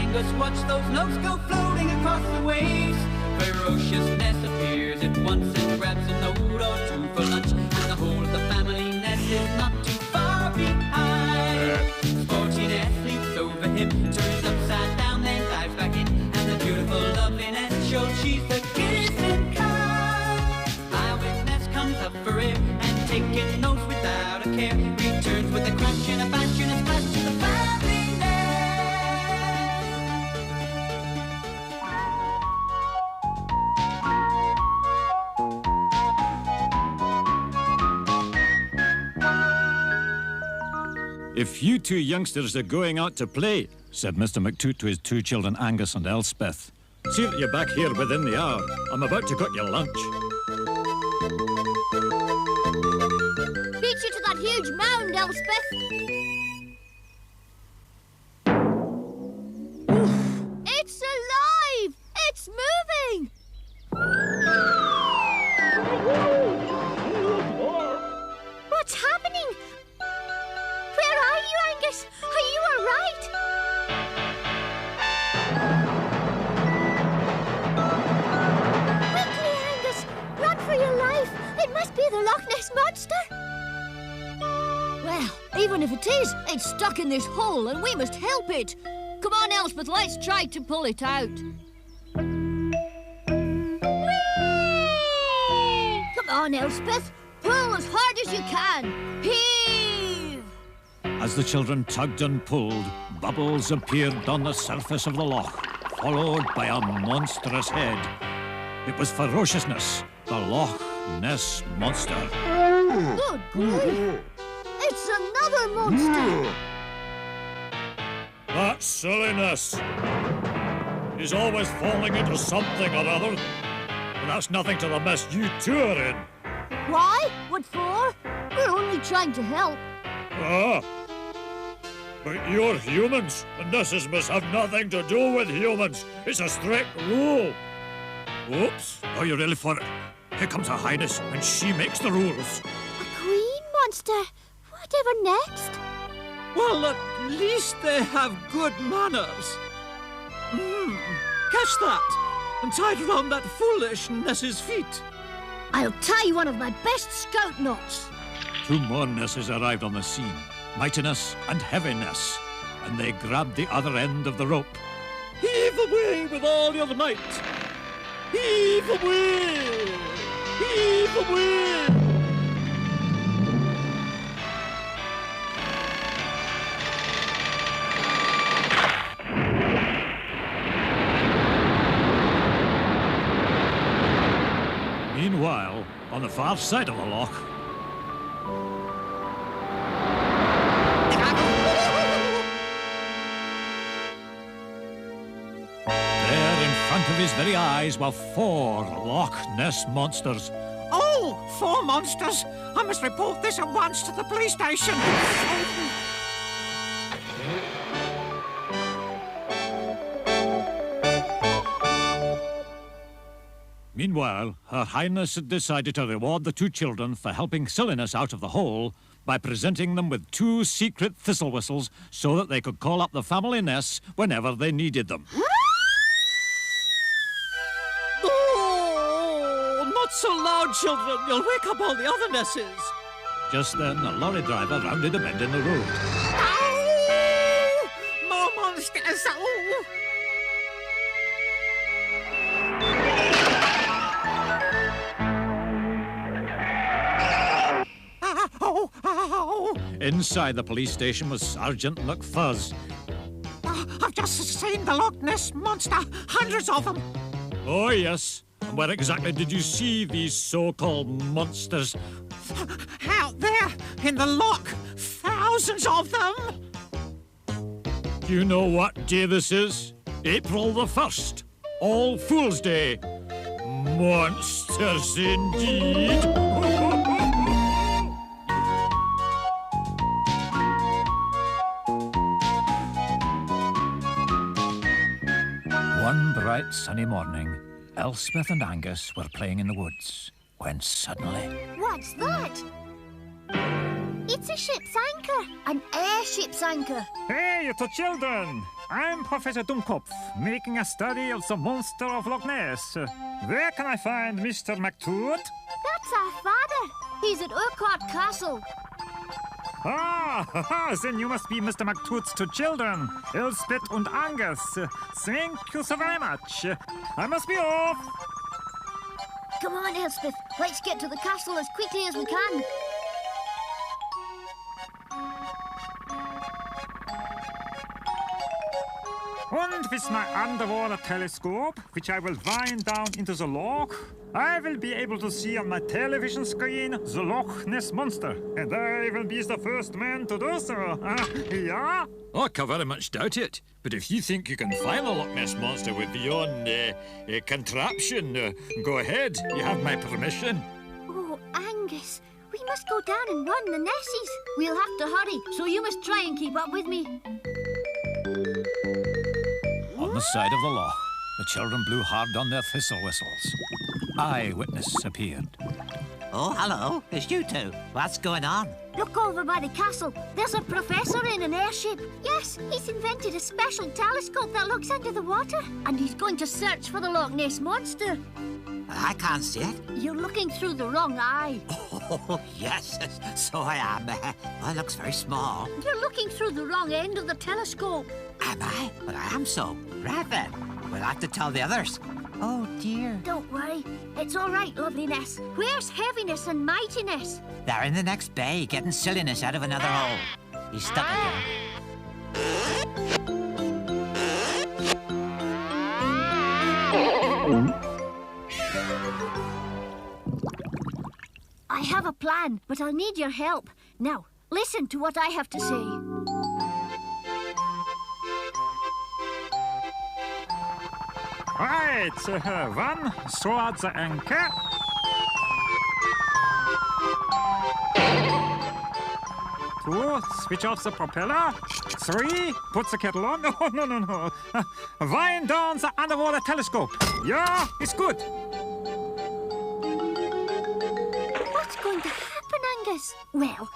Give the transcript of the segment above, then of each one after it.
Angus watched those notes go floating across the waves. Ferocious Ness appears at once and grabs a note or two for lunch. And the whole of the family Ness is not too far behind. Sporty Ness leaps over him, turns upside down, then dives back in. And the beautiful, lovely Ness shows she's the kissing kind. Eyewitness comes up for air and taking notes without a care. Returns with a crunch and a bash and a splash to the family nest. If you two youngsters are going out to play, said Mr. McToot to his two children, Angus and Elspeth, see that you're back here within the hour. I'm about to cook your lunch. Beat you to that huge mound, Elspeth. It's alive! It's moving! What's happening? Where are you, Angus? Are you all right? Quickly, Angus! Run for your life! It must be the Loch Ness Monster! Well, even if it is, it's stuck in this hole and we must help it. Come on, Elspeth, let's try to pull it out. Whee! Come on, Elspeth. Pull as hard as you can. Heave! As the children tugged and pulled, bubbles appeared on the surface of the loch, followed by a monstrous head. It was Ferociousness, the Loch Ness Monster. Good grief! It's another monster! That's silliness. He's always falling into something or other. And that's nothing to the mess you two are in. Why? What for? We're only trying to help. Ah. But you're humans, and this must have nothing to do with humans. It's a strict rule. Oops. Are you ready for it? Here comes Her Highness, and she makes the rules. A queen monster? Whatever next? Well, at least they have good manners. Catch that, and tie it round that foolish Ness's feet. I'll tie one of my best scout knots. Two more Nesses arrived on the scene, Mightiness and Heaviness, and they grabbed the other end of the rope. Heave away with all your might. Heave away! Heave away! Meanwhile, on the far side of the loch, there in front of his very eyes were 4 Loch Ness monsters. Oh, 4 monsters! I must report this at once to the police station. Meanwhile, Her Highness had decided to reward the two children for helping Silliness out of the hole by presenting them with 2 secret thistle whistles so that they could call up the family Ness whenever they needed them. Oh, not so loud, children. You'll wake up all the other Nesses. Just then, a lorry driver rounded a bend in the road. Oh! More monsters! Oh! Inside the police station was Sergeant McFuzz. I've just seen the Loch Ness Monster. Hundreds of them. Oh, yes. And where exactly did you see these so-called monsters? Out there in the loch. Thousands of them. Do you know what day this is? April the 1st. All Fool's Day. Monsters indeed. One bright sunny morning, Elspeth and Angus were playing in the woods when suddenly... What's that? It's a ship's anchor. An airship's anchor. Hey, you two children! I'm Professor Dummkopf, making a study of the monster of Loch Ness. Where can I find Mr. McToot? That's our father. He's at Urquhart Castle. Ah, then you must be Mr. McToot's two children, Elspeth and Angus. Thank you so very much. I must be off. Come on, Elspeth. Let's get to the castle as quickly as we can. And with my underwater telescope, which I will wind down into the Loch, I will be able to see on my television screen the Loch Ness monster. And I will be the first man to do so. Yeah? I can very much doubt it. But if you think you can find the Loch Ness monster with your own contraption, go ahead. You have my permission. Oh, Angus, we must go down and run the Nessies. We'll have to hurry, so you must try and keep up with me. On the side of the loch, the children blew hard on their thistle whistles. Eyewitness appeared. Oh, hello. It's you two. What's going on? Look over by the castle. There's a professor in an airship. Yes, he's invented a special telescope that looks under the water. And he's going to search for the Loch Ness monster. I can't see it. You're looking through the wrong eye. Oh, yes, so I am. Well, it looks very small. You're looking through the wrong end of the telescope. Am I? But I am so. Right then. We'll have to tell the others. Oh, dear. Don't worry. It's all right, loveliness. Where's heaviness and mightiness? They're in the next bay, getting silliness out of another hole. He's stuck again. I have a plan, but I'll need your help. Now, listen to what I have to say. Right, one, throw out the anchor. Two, switch off the propeller. Three, put the kettle on. No. Wind down the underwater telescope. Yeah, it's good. What's going to happen, Angus? Well,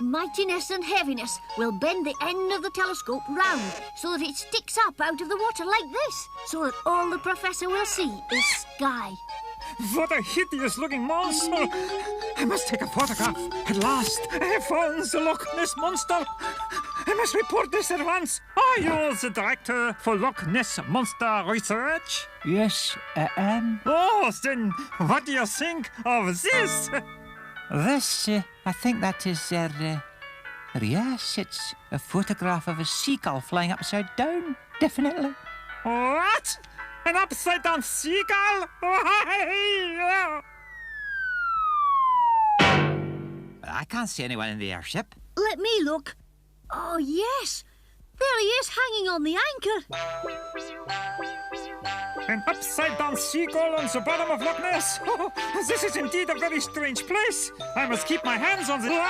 mightiness and heaviness will bend the end of the telescope round so that it sticks up out of the water like this, so that all the professor will see is sky. What a hideous-looking monster! I must take a photograph. At last, I have found the Loch Ness monster. I must report this at once. Are you the director for Loch Ness monster research? Yes, I am. Oh, then what do you think of this? This, I think that is, yes, it's a photograph of a seagull flying upside down, definitely. What? An upside-down seagull? I can't see anyone in the airship. Let me look. Oh, yes. There he is, hanging on the anchor. An upside-down seagull on the bottom of Loch Ness. Oh, this is indeed a very strange place. I must keep my hands on the...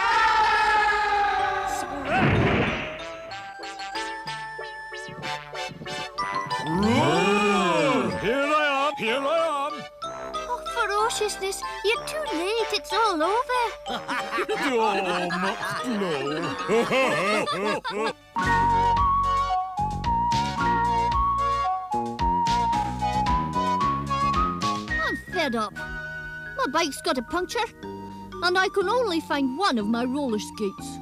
Here I am. Oh, ferociousness. You're too late. It's all over. I'm fed up. My bike's got a puncture, and I can only find one of my roller skates.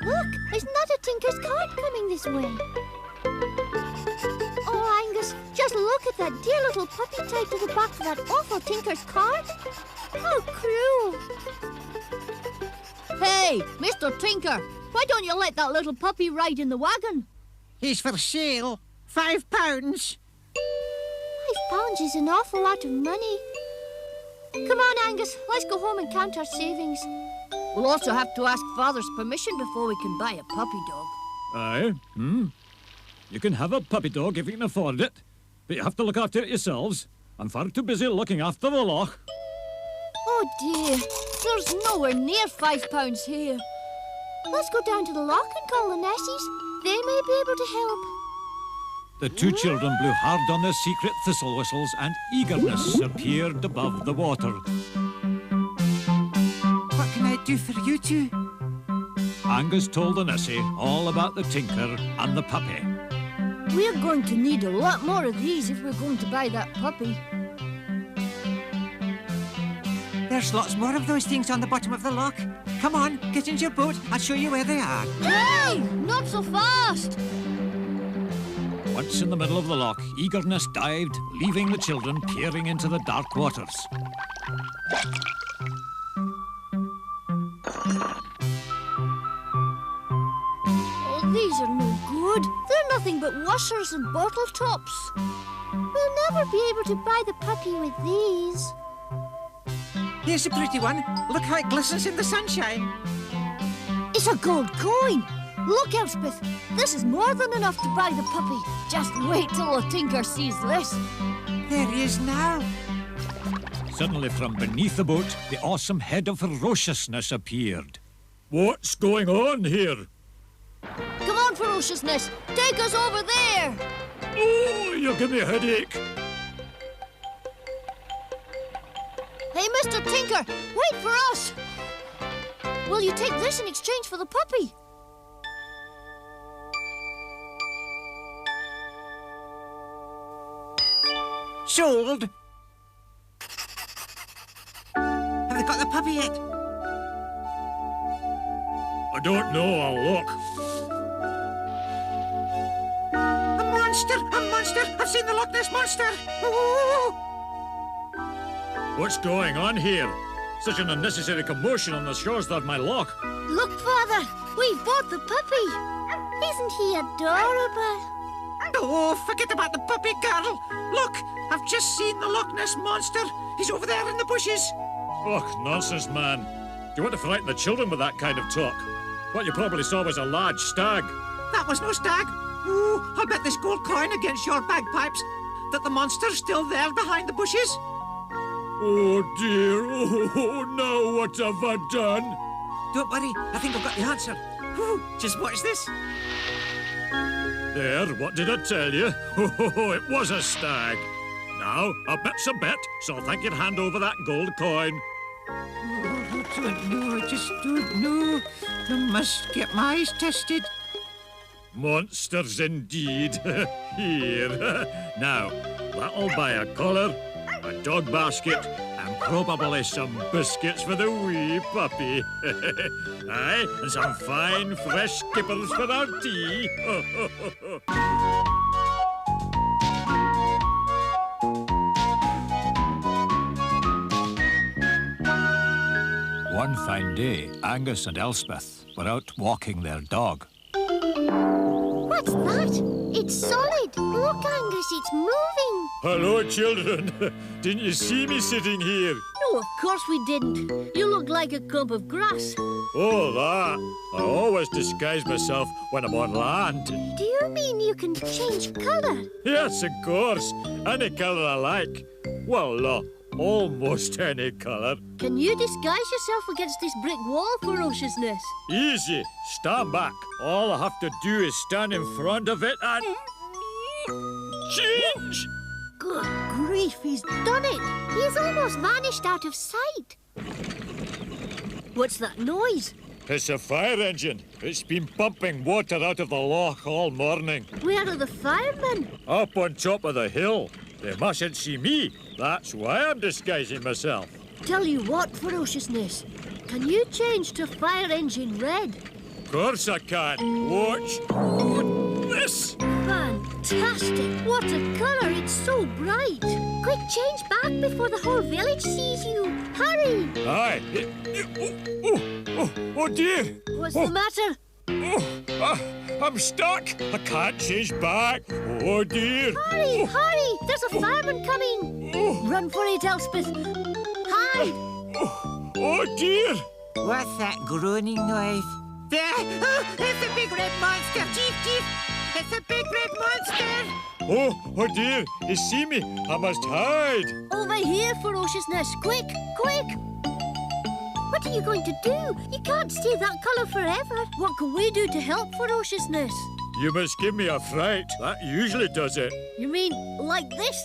Look, isn't that a tinker's cart coming this way? Oh, Angus, just look at that dear little puppy tied to the back of that awful tinker's cart. How cruel. Hey, Mr. Tinker, why don't you let that little puppy ride in the wagon? He's for sale. £5. £5 is an awful lot of money. Come on, Angus, let's go home and count our savings. We'll also have to ask Father's permission before we can buy a puppy dog. Aye, You can have a puppy dog if you can afford it, but you have to look after it yourselves. I'm far too busy looking after the Loch. Oh dear, there's nowhere near £5 here. Let's go down to the Loch and call the Nessies. They may be able to help. The two children blew hard on their secret thistle whistles and eagerness appeared above the water. What can I do for you two? Angus told the Nessie all about the tinker and the puppy. We're going to need a lot more of these if we're going to buy that puppy. There's lots more of those things on the bottom of the loch. Come on, get into your boat. I'll show you where they are. Hey! Not so fast! Once in the middle of the loch, eagerness dived, leaving the children peering into the dark waters. Oh, these are no good. They're nothing but washers and bottle tops. We'll never be able to buy the puppy with these. Here's a pretty one. Look how it glistens in the sunshine. It's a gold coin. Look, Elspeth, this is more than enough to buy the puppy. Just wait till the tinker sees this. There he is now. Suddenly from beneath the boat, the awesome head of ferociousness appeared. What's going on here? Come on, Ferociousness. Take us over there. Oh, you give me a headache. Hey, Mr. Tinker, wait for us. Will you take this in exchange for the puppy? Sold. Have they got the puppy yet? I don't know, I'll look. A monster! A monster! I've seen the Loch Ness monster! Ooh. What's going on here? Such an unnecessary commotion on the shores of my loch. Look, Father, we've bought the puppy. Isn't he adorable? Oh, forget about the puppy, girl. Look, I've just seen the Loch Ness monster. He's over there in the bushes. Ugh, nonsense, man. Do you want to frighten the children with that kind of talk? What you probably saw was a large stag. That was no stag. Ooh, I'll bet this gold coin against your bagpipes that the monster's still there behind the bushes. Oh, dear. Oh, no, what have I done? Don't worry, I think I've got the answer. Ooh, just watch this. There, what did I tell you? Oh, it was a stag. Now, a bet's a bet, so I think you'd hand over that gold coin. Oh, I don't know, I just don't know. I must get my eyes tested. Monsters indeed. Here. Now, that'll buy a collar, a dog basket, and probably some biscuits for the wee puppy. Aye, and some fine fresh skippers for our tea. One fine day, Angus and Elspeth were out walking their dog. What's that? It's solid. Look, Angus, it's moving. Hello, children. Didn't you see me sitting here? No, of course we didn't. You look like a clump of grass. Oh, that. I always disguise myself when I'm on land. Do you mean you can change colour? Yes, of course. Any colour I like. Well, almost any colour. Can you disguise yourself against this brick wall, Ferociousness? Easy. Stand back. All I have to do is stand in front of it and... change! Good grief, he's done it. He's almost vanished out of sight. What's that noise? It's a fire engine. It's been pumping water out of the loch all morning. Where are the firemen? Up on top of the hill. They mustn't see me. That's why I'm disguising myself. Tell you what, Ferociousness. Can you change to fire engine red? Of course I can. Watch. Oh, this. Fantastic! What a colour! It's so bright. Quick, change back before the whole village sees you. Hurry! Aye. Oh, dear. What's the matter? I'm stuck. I can't change back. Oh, dear. Hurry, hurry! There's a fireman coming. Run for it, Elspeth. Hide! Oh, dear. What's that groaning noise? There! Oh, it's a big red monster! Chief, Chief! It's a big red monster! Oh, dear. He see me. I must hide. Over here, Ferociousness. Quick, quick! What are you going to do? You can't stay that colour forever. What can we do to help, Ferociousness? You must give me a fright. That usually does it. You mean like this?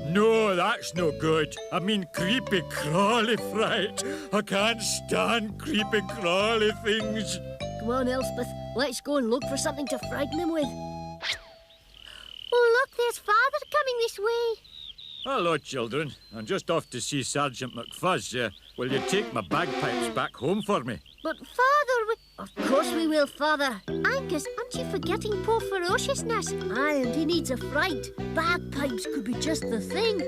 No, that's no good. I mean creepy crawly fright. I can't stand creepy crawly things. Come on, Elspeth. Let's go and look for something to frighten him with. Oh, look, there's Father coming this way. Hello, children. I'm just off to see Sergeant McFuzz. Will you take my bagpipes back home for me? But Father, of course we will, Father. Angus, aren't you forgetting poor Ferociousness? Aye, and he needs a fright. Bagpipes could be just the thing.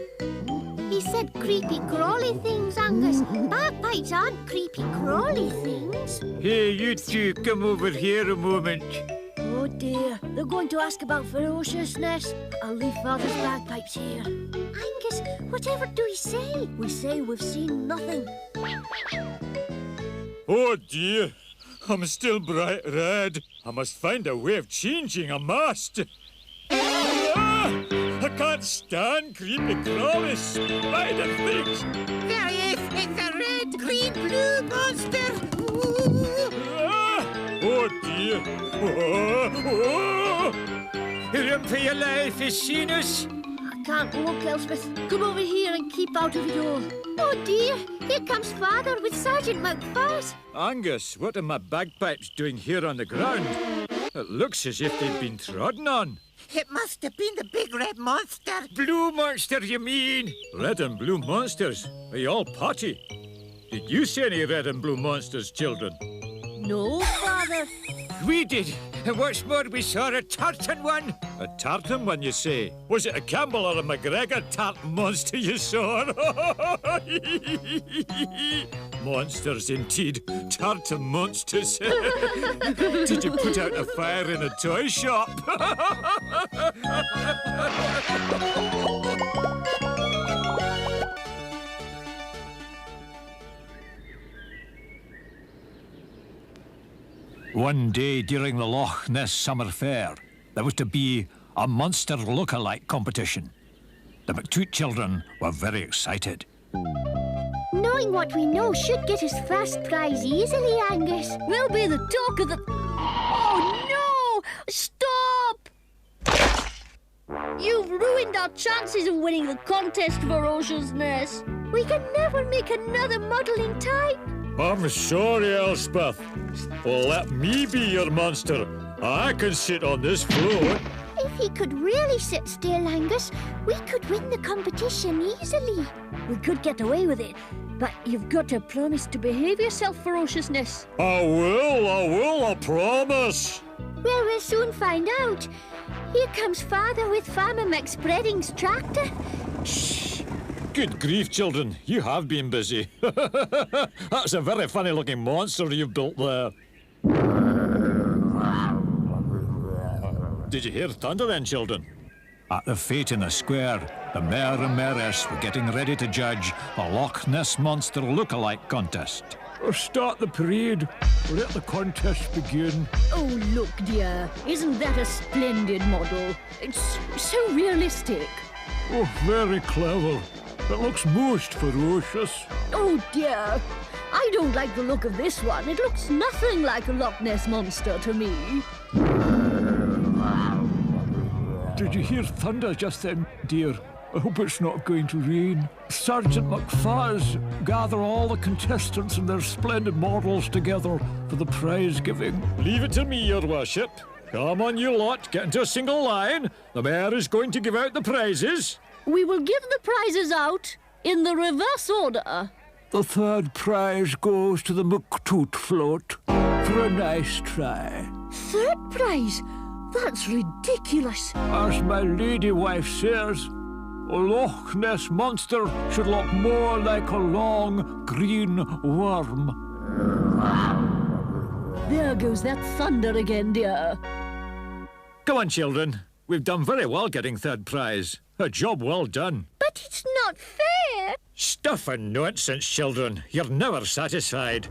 He said creepy crawly things, Angus. Bagpipes aren't creepy crawly things. Hey, you two, come over here a moment. Oh dear, they're going to ask about Ferociousness. I'll leave Father's bagpipes here. Angus, whatever do we say? We say we've seen nothing. Oh dear, I'm still bright red. I must find a way of changing, I must. Ah! I can't stand creepy crawly spider things. There he is! It's a red, green, blue monster! Ooh. Ah! Oh dear. Oh, oh. Run for your life, he's seen us. I can't look, Elspeth. Come over here and keep out of it all. Oh dear, here comes Father with Sergeant McFuzz. Angus, what are my bagpipes doing here on the ground? It looks as if they've been trodden on. It must have been the big red monster. Blue monster, you mean? Red and blue monsters? Are you all potty? Did you see any red and blue monsters, children? No, Father. We did. And what's more, we saw a tartan one. A tartan one, you say? Was it a Campbell or a McGregor tartan monster you saw? Monsters indeed. Tartan monsters. Did you put out a fire in a toy shop? One day during the Loch Ness Summer Fair, there was to be a monster lookalike competition. The McToot children were very excited. Knowing what we know should get us first prize easily, Angus. We'll be the talk of the... Oh, no! Stop! You've ruined our chances of winning the contest, Ferociousness. We can never make another model in time. I'm sorry, Elspeth. Well, let me be your monster. I can sit on this floor. If he could really sit still, Angus, we could win the competition easily. We could get away with it, but you've got to promise to behave yourself, Ferociousness. I will, I promise. Well, we'll soon find out. Here comes Father with Farmer McSpreading's tractor. Shh. Good grief, children. You have been busy. That's a very funny-looking monster you've built there. Did you hear thunder then, children? At the fete in the square, the mayor and mayoress were getting ready to judge a Loch Ness Monster lookalike contest. Start the parade. Let the contest begin. Oh, look, dear. Isn't that a splendid model? It's so realistic. Oh, very clever. It looks most ferocious. Oh, dear. I don't like the look of this one. It looks nothing like a Loch Ness Monster to me. Did you hear thunder just then, dear? I hope it's not going to rain. Sergeant McFuzz, gather all the contestants and their splendid models together for the prize giving. Leave it to me, your worship. Come on, you lot, get into a single line. The mayor is going to give out the prizes. We will give the prizes out in the reverse order. The third prize goes to the McToot float for a nice try. Third prize? That's ridiculous. As my lady wife says, a Loch Ness monster should look more like a long green worm. There goes that thunder again, dear. Come on, children. We've done very well getting third prize. A job well done. But it's not fair. Stuff and nonsense, children. You're never satisfied.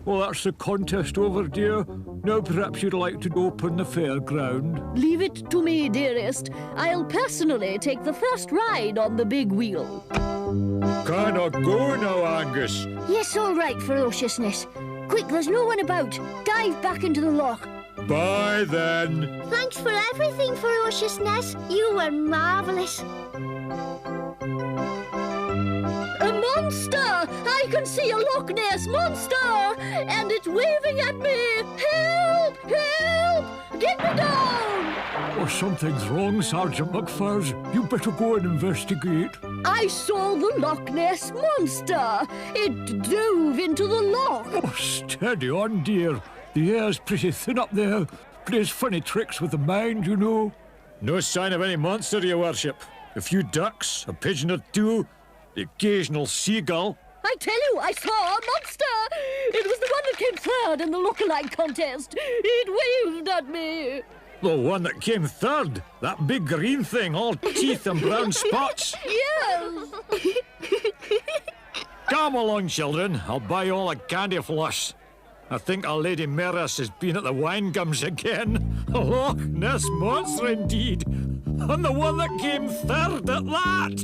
Well, that's the contest over, dear. Now perhaps you'd like to open the fairground. Leave it to me, dearest. I'll personally take the first ride on the big wheel. Cannot go now, Angus. Yes, all right, Ferociousness. Quick, there's no one about. Dive back into the loch. Bye then. Thanks for everything, Ferocious Ness. You were marvellous. A monster! I can see a Loch Ness monster! And it's waving at me! Help! Help! Get me down! Oh, something's wrong, Sergeant McFurs. You better go and investigate. I saw the Loch Ness monster! It dove into the loch! Oh, steady on, dear. The air's pretty thin up there. Plays funny tricks with the mind, you know. No sign of any monster, Your Worship. A few ducks, a pigeon or two, the occasional seagull. I tell you, I saw a monster! It was the one that came third in the lookalike contest. It waved at me. The one that came third. That big green thing, all teeth and brown spots. Yes! Come along, children. I'll buy you all a candy floss. I think our Lady Meris has been at the wine gums again. A Loch Ness monster indeed. And the one that came third at that.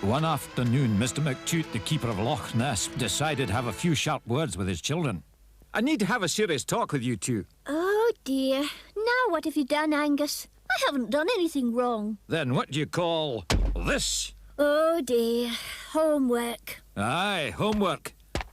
One afternoon, Mr. McToot, the keeper of Loch Ness, decided to have a few sharp words with his children. I need to have a serious talk with you two. Oh, dear. Now what have you done, Angus? I haven't done anything wrong. Then what do you call this? Oh, dear. Homework. Aye, homework.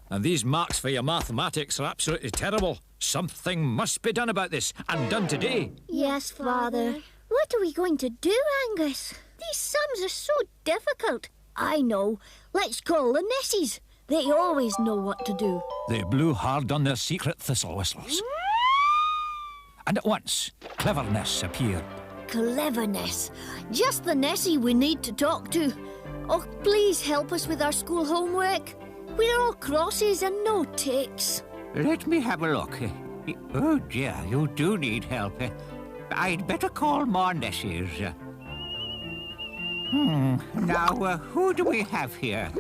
And these marks for your mathematics are absolutely terrible. Something must be done about this, and done today. Yes, Father. What are we going to do, Angus? These sums are so difficult. I know. Let's call the Nessies. They always know what to do. They blew hard on their secret thistle whistles. And at once, Cleverness appeared. Cleverness. Just the Nessie we need to talk to. Oh, please help us with our school homework. We're all crosses and no ticks. Let me have a look. Oh, dear, you do need help. I'd better call more Nessies. Now, who do we have here?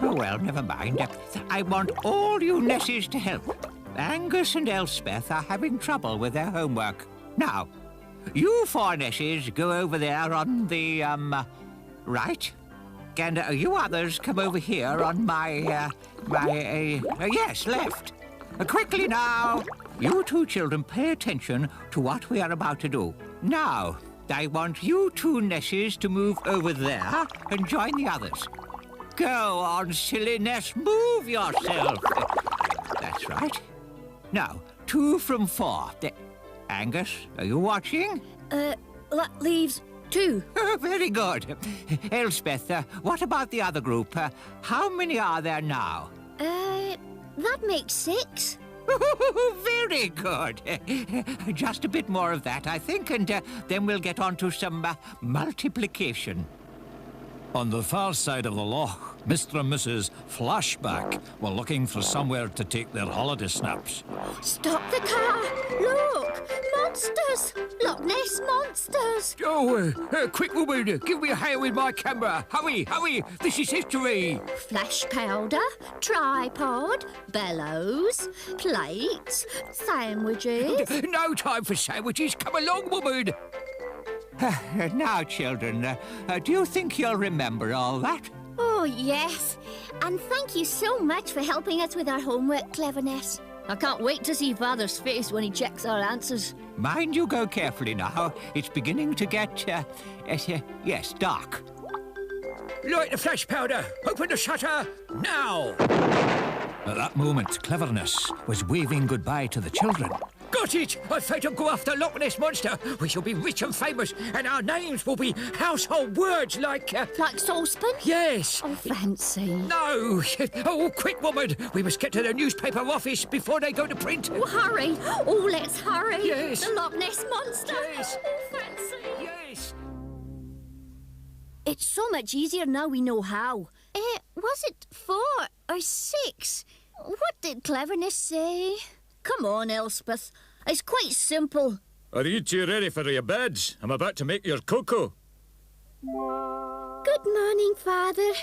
Oh, well, never mind. I want all you Nessies to help. Angus and Elspeth are having trouble with their homework. Now, you four Nessies go over there on the, right. And you others come over here on my, yes, left. Quickly now. You two children pay attention to what we are about to do. Now, I want you two Nessies to move over there and join the others. Go on, silly Ness, move yourself. That's right. Now, 2 from 4. Angus, are you watching? That leaves 2. Oh, very good. Elspeth, what about the other group? How many are there now? That makes 6. Very good. Just a bit more of that, I think, and then we'll get on to some multiplication. On the far side of the loch, Mr. and Mrs. Flashback were looking for somewhere to take their holiday snaps. Stop the car! Look! Monsters! Loch Ness monsters! Oh, quick, woman, give me a hand with my camera. Hurry, hurry, this is history. Flash powder, tripod, bellows, plates, sandwiches. No time for sandwiches. Come along, woman. Now, children, do you think you'll remember all that? Oh, yes. And thank you so much for helping us with our homework, Cleverness. I can't wait to see Father's face when he checks our answers. Mind you go carefully now. It's beginning to get, yes, dark. Light the flash powder. Open the shutter. Now. At that moment, Cleverness was waving goodbye to the children. Got it! I fate to go after Loch Ness Monster. We shall be rich and famous, and our names will be household words like... Like saucepan? Yes. Oh, fancy. No! Oh, quick, woman! We must get to the newspaper office before they go to print. Oh, hurry! Oh, let's hurry! Yes. The Loch Ness Monster! Yes. Oh, fancy! Yes. It's so much easier now we know how. Was it 4 or 6? What did Cleverness say? Come on, Elspeth. It's quite simple. Are you two ready for your beds? I'm about to make your cocoa. Good morning, Father.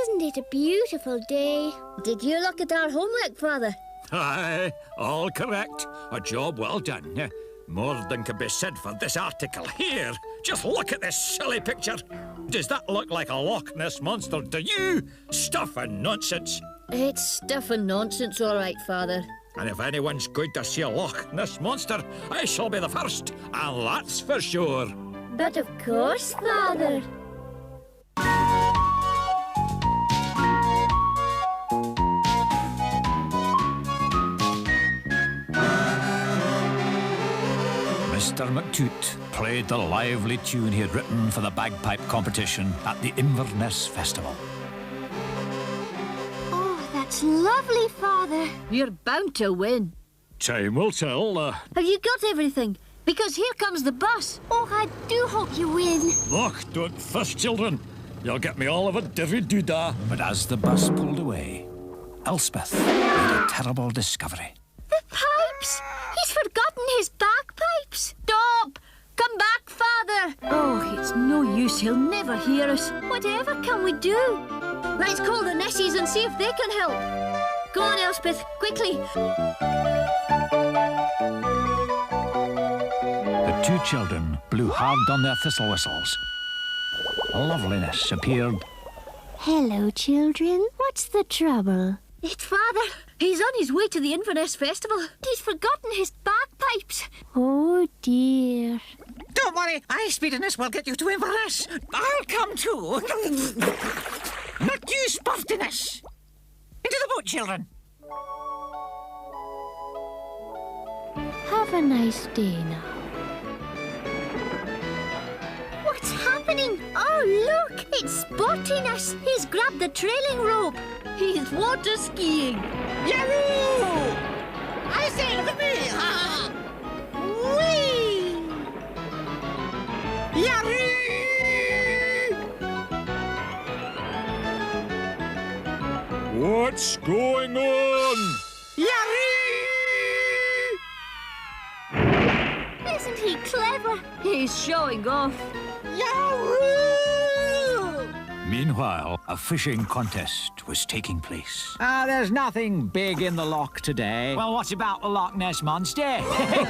Isn't it a beautiful day? Did you look at our homework, Father? Aye, all correct. A job well done. More than can be said for this article. Here, just look at this silly picture. Does that look like a Loch Ness monster to you? Stuff and nonsense. It's stuff and nonsense, all right, Father. And if anyone's going to see a Loch Ness monster, I shall be the first, and that's for sure. But of course, Father. Mr. McToot played the lively tune he had written for the bagpipe competition at the Inverness Festival. Oh, that's lovely, Father. You're bound to win. Time will tell. Have you got everything? Because here comes the bus. Oh, I do hope you win. Loch, don't fuss, children. You'll get me all of a divvy-doo-dah. But as the bus pulled away, Elspeth made a terrible discovery. The pipes! He's forgotten his bagpipes! Stop! Come back, Father! Oh, it's no use. He'll never hear us. Whatever can we do? Let's call the Nessies and see if they can help. Go on, Elspeth, quickly. The two children blew hard on their thistle whistles. Loveliness appeared. Hello, children. What's the trouble? It's Father. He's on his way to the Inverness Festival. He's forgotten his bagpipes. Oh, dear. Don't worry, I, Speediness, will get you to Inverness. I'll come too. Not you, Sportiness. Into the boat, children. Have a nice day now. What's happening? Oh, look! It's Sportiness. He's grabbed the trailing rope. He's water skiing. Yahoo! I say, look at me. Whee! Yahoo! What's going on? Yahoo! Isn't he clever? He's showing off. Yahoo! Meanwhile, a fishing contest was taking place. There's nothing big in the loch today. Well, what about the Loch Ness Monster?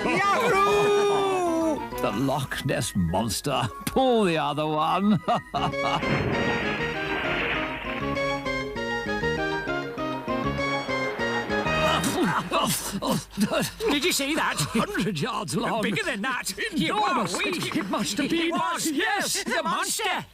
Yahoo! The Loch Ness monster. Pull the other one. Did you see that? 100 yards long. Bigger than that. Enormous. Whoa, It must have been. It was, yes, the monster.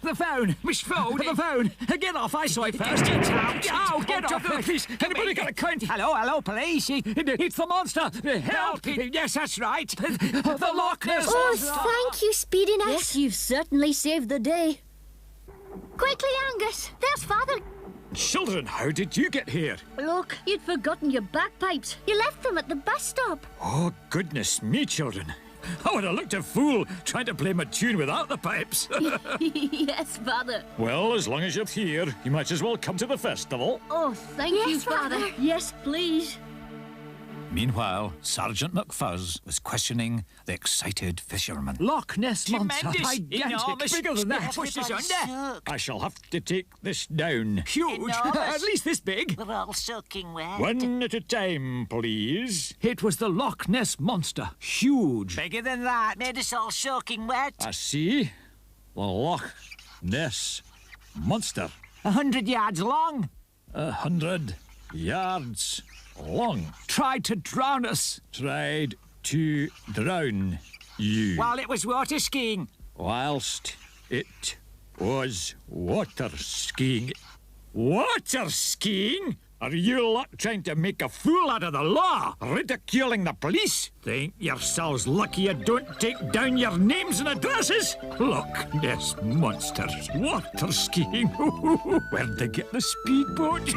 The phone. Which phone? The phone. Get off. I saw it first. Get out. Oh, get off. Please. Anybody got a count? Hello, police. It's the monster. Help. Yes, that's right. The Loch Ness Oh, Monster. thank you, Speediness. Yes, you've certainly saved the day. Quickly, Angus. There's Father. Children, how did you get here? Look, you'd forgotten your bagpipes. You left them at the bus stop. Oh, goodness me, children. I would have looked a fool trying to play my tune without the pipes. Yes, Father. Well, as long as you're here, you might as well come to the festival. Oh, thank you, Father. Yes, please. Meanwhile, Sergeant McFuzz was questioning the excited fisherman. Loch Ness monster. Tremendous, Gigantic. enormous. Bigger than that. Push us under. I shall have to take this down. Huge. Enormous. At least this big. We're all soaking wet. One at a time, please. It was the Loch Ness monster. Huge. Bigger than that. Made us all soaking wet. I see. The Loch Ness monster. 100 yards long. 100 yards long. Tried to drown us. Tried to drown you. While it was water skiing. Whilst it was water skiing. Water skiing? Are you lot trying to make a fool out of the law? Ridiculing the police? Think yourselves lucky you don't take down your names and addresses? Loch Ness monsters. Water skiing? Where'd they get the speedboat?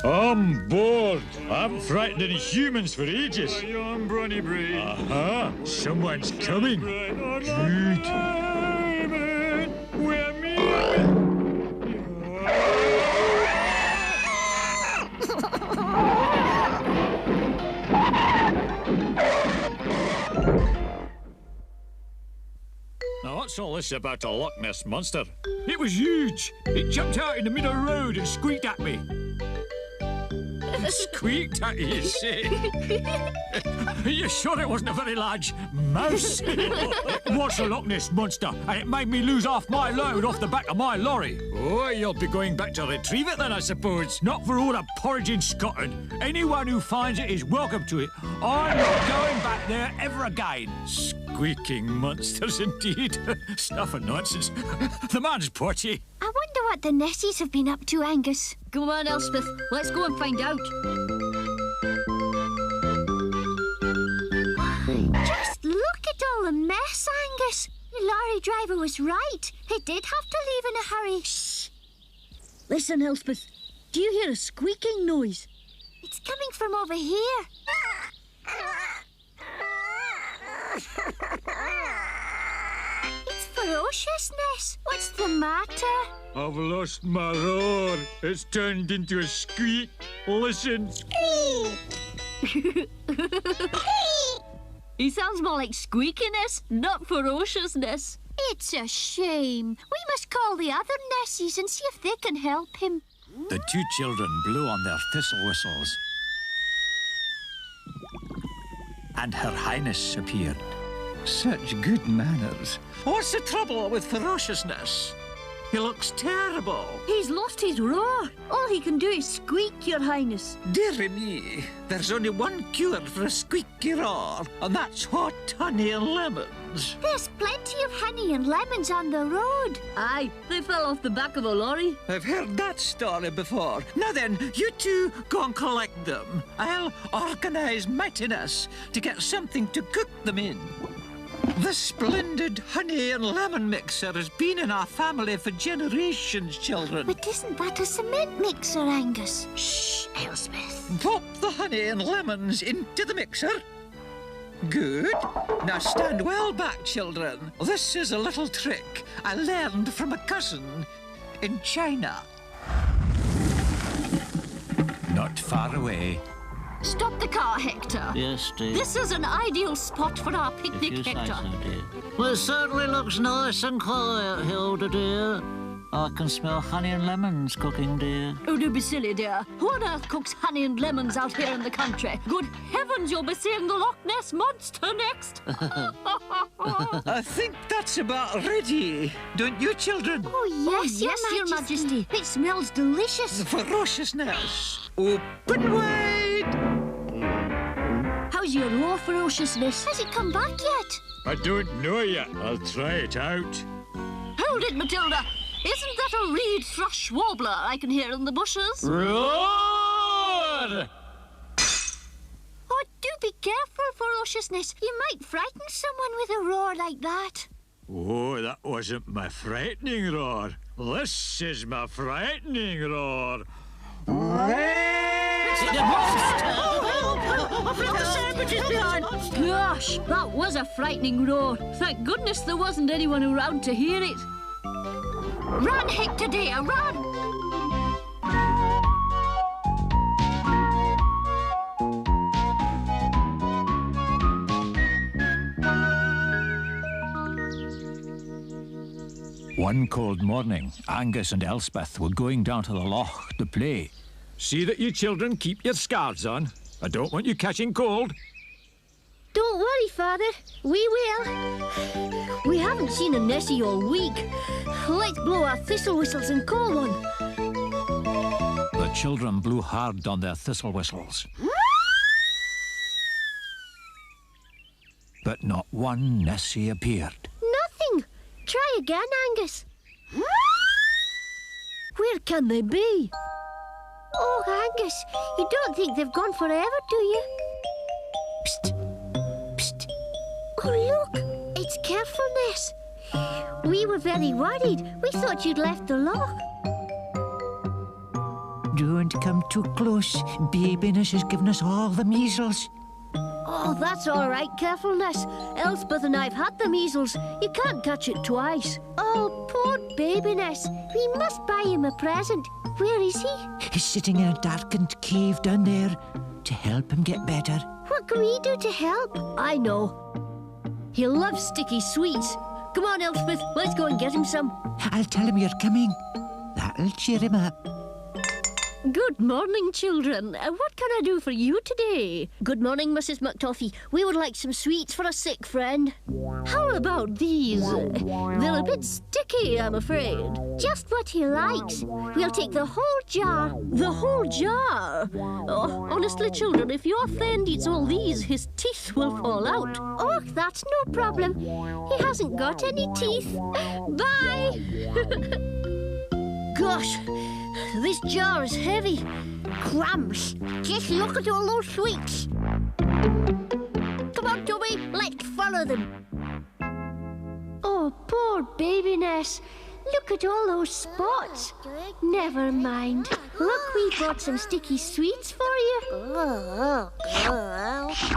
I'm bored. I'm frightening humans for ages. I'm Bronny Bree. Aha, someone's coming. Good. What's all this about a Loch Ness monster? It was huge. It jumped out in the middle of the road and squeaked at me. Squeaked at you, you say? Are you sure it wasn't a very large mouse? It was a Loch Ness monster, and it made me lose half my load off the back of my lorry. Oh, you'll be going back to retrieve it then, I suppose. Not for all the porridge in Scotland. Anyone who finds it is welcome to it. I'm not going back there ever again. Squeaking monsters, indeed. Stuff and nonsense. The man's potty. I wonder what the Nessies have been up to, Angus. Go on, Elspeth. Let's go and find out. Just look at all the mess, Angus. The lorry driver was right. He did have to leave in a hurry. Shh. Listen, Elspeth. Do you hear a squeaking noise? It's coming from over here. It's ferocious, Ness. What's the matter? I've lost my roar. It's turned into a squeak. Listen. He sounds more like squeakiness, not ferociousness. It's a shame. We must call the other Nessies and see if they can help him. The two children blew on their thistle whistles. And Her Highness appeared. Such good manners. What's the trouble with ferociousness? He looks terrible. He's lost his roar. All he can do is squeak, Your Highness. Dear me, there's only one cure for a squeaky roar, and that's hot honey and lemons. There's plenty of honey and lemons on the road. Aye, they fell off the back of a lorry. I've heard that story before. Now then, you two go and collect them. I'll organise Mightiness to get something to cook them in. The splendid honey and lemon mixer has been in our family for generations, children. But isn't that a cement mixer, Angus? Shh, Elspeth. Pop the honey and lemons into the mixer. Good. Now stand well back, children. This is a little trick I learned from a cousin in China. Not far away. Stop the car, Hector. Yes, dear. This is an ideal spot for our If picnic, you say Hector. so, dear. Well, it certainly looks nice and quiet, Hilda, dear. I can smell honey and lemons cooking, dear. Oh, don't be silly, dear. Who on earth cooks honey and lemons out here in the country? Good heavens, you'll be seeing the Loch Ness monster next. I think that's about ready. Don't you, children? Oh, yes, Your Majesty. It smells delicious. The ferociousness. Open wide. How's your raw ferociousness? Has it come back yet? I don't know yet. I'll try it out. Hold it, Matilda. Isn't that a reed thrush warbler I can hear in the bushes? Roar! Oh, do be careful, ferociousness. You might frighten someone with a roar like that. Oh, that wasn't my frightening roar. This is my frightening roar. Gosh, that was a frightening roar. Thank goodness there wasn't anyone around to hear it. Run, Hector dear, run! One cold morning, Angus and Elspeth were going down to the Loch to play. See that you children keep your scarves on. I don't want you catching cold. Don't worry, Father. We will. We haven't seen a Nessie all week. Let's blow our thistle whistles and call one. The children blew hard on their thistle whistles. But not one Nessie appeared. Nothing. Try again, Angus. Where can they be? Oh, Angus, you don't think they've gone forever, do you? Psst. Psst. Oh, look. It's Carefulness. We were very worried. We thought you'd left the Loch. Don't come too close. Babiness has given us all the measles. Oh, that's all right, Carefulness. Elspeth and I've had the measles. You can't catch it twice. Oh, poor Babiness. We must buy him a present. Where is he? He's sitting in a darkened cave down there to help him get better. What can we do to help? I know. He loves sticky sweets. Come on, Elspeth, let's go and get him some. I'll tell him you're coming. That'll cheer him up. Good morning, children. What can I do for you today? Good morning, Mrs. McToffee. We would like some sweets for a sick friend. How about these? They're a bit sticky, I'm afraid. Just what he likes. We'll take the whole jar. The whole jar? Oh, honestly, children, if your friend eats all these, his teeth will fall out. Oh, that's no problem. He hasn't got any teeth. Bye! Gosh, this jar is heavy. Crumbs. Just look at all those sweets. Come on, Toby, let's follow them. Oh, poor baby Ness. Look at all those spots. Never mind. Look, we brought some sticky sweets for you.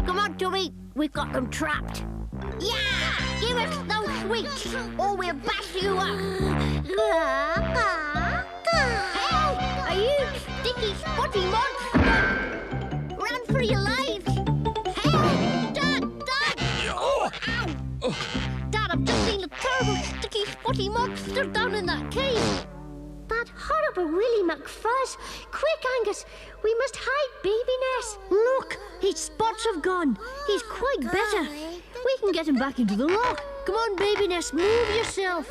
Come on, Toby, we've got them trapped. Yeah! Give us those sweets, or we'll bash you up. Hey! Are you sticky, spotty monster? Run for your lives! Hey! Dad! Dad! Ow! Dad, I've just seen a terrible, sticky, spotty monster down in that cave. That horrible Willie McFuzz. Quick, Angus, we must hide baby Ness. Look, his spots have gone. He's quite better. We can get him back into the loch. Come on, baby Ness, move yourself.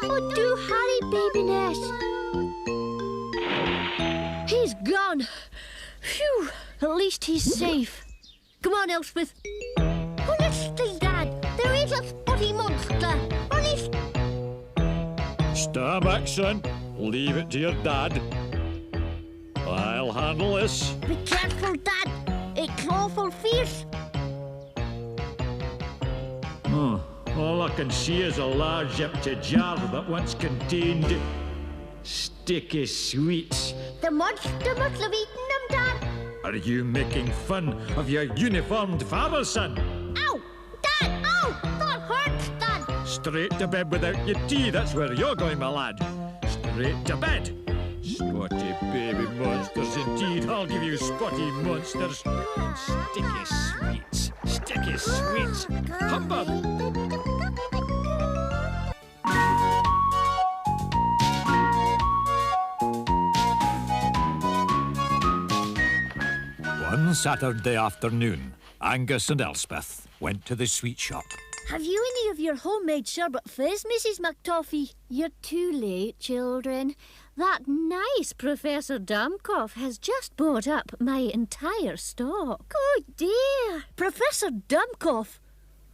Oh, do hurry, baby Ness. He's gone. Phew, at least he's safe. Come on, Elspeth. Honestly, Dad, there is a spotty monster. Honest. Stand back, son. Leave it to your dad. I'll handle this. Be careful, Dad. It's awful fierce. All I can see is a large empty jar that once contained sticky sweets. The monster must have eaten them, Dad. Are you making fun of your uniformed father, son? Ow! Dad! Ow! That hurts, Dad. Straight to bed without your tea, that's where you're going, my lad. Straight to bed. Spotty baby monsters indeed. I'll give you spotty monsters. And sticky sweets. Sticky sweets. Humbug! One Saturday afternoon, Angus and Elspeth went to the sweet shop. Have you any of your homemade sherbet fizz, Mrs. McToffee? You're too late, children. That nice Professor Dummkopf has just bought up my entire stock. Oh, dear. Professor Dummkopf?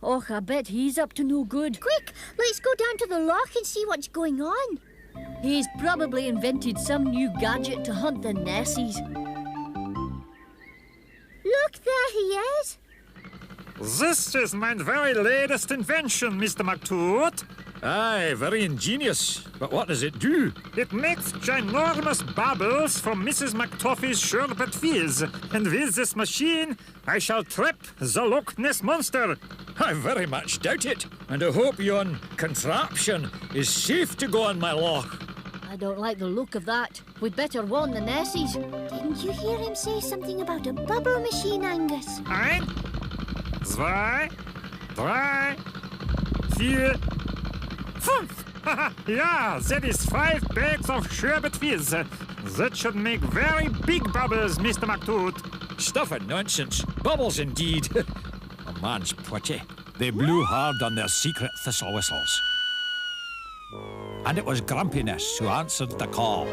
Oh, I bet he's up to no good. Quick, let's go down to the loch and see what's going on. He's probably invented some new gadget to hunt the Nessies. Look, there he is. This is my very latest invention, Mr. McToot. Aye, very ingenious. But what does it do? It makes ginormous bubbles from Mrs. McToffee's sherbet fizz. And with this machine, I shall trap the Loch Ness Monster. I very much doubt it. And I hope yon contraption is safe to go on my loch. I don't like the look of that. We'd better warn the Nessies. Didn't you hear him say something about a bubble machine, Angus? 1, 2, 3, 4, 5. Yeah, that is 5 bags of sherbet fizz. That should make very big bubbles, Mr. McToot. Stuff and nonsense. Bubbles indeed. A man's pretty. They blew hard on their secret thistle whistles. And it was Grumpiness who answered the call.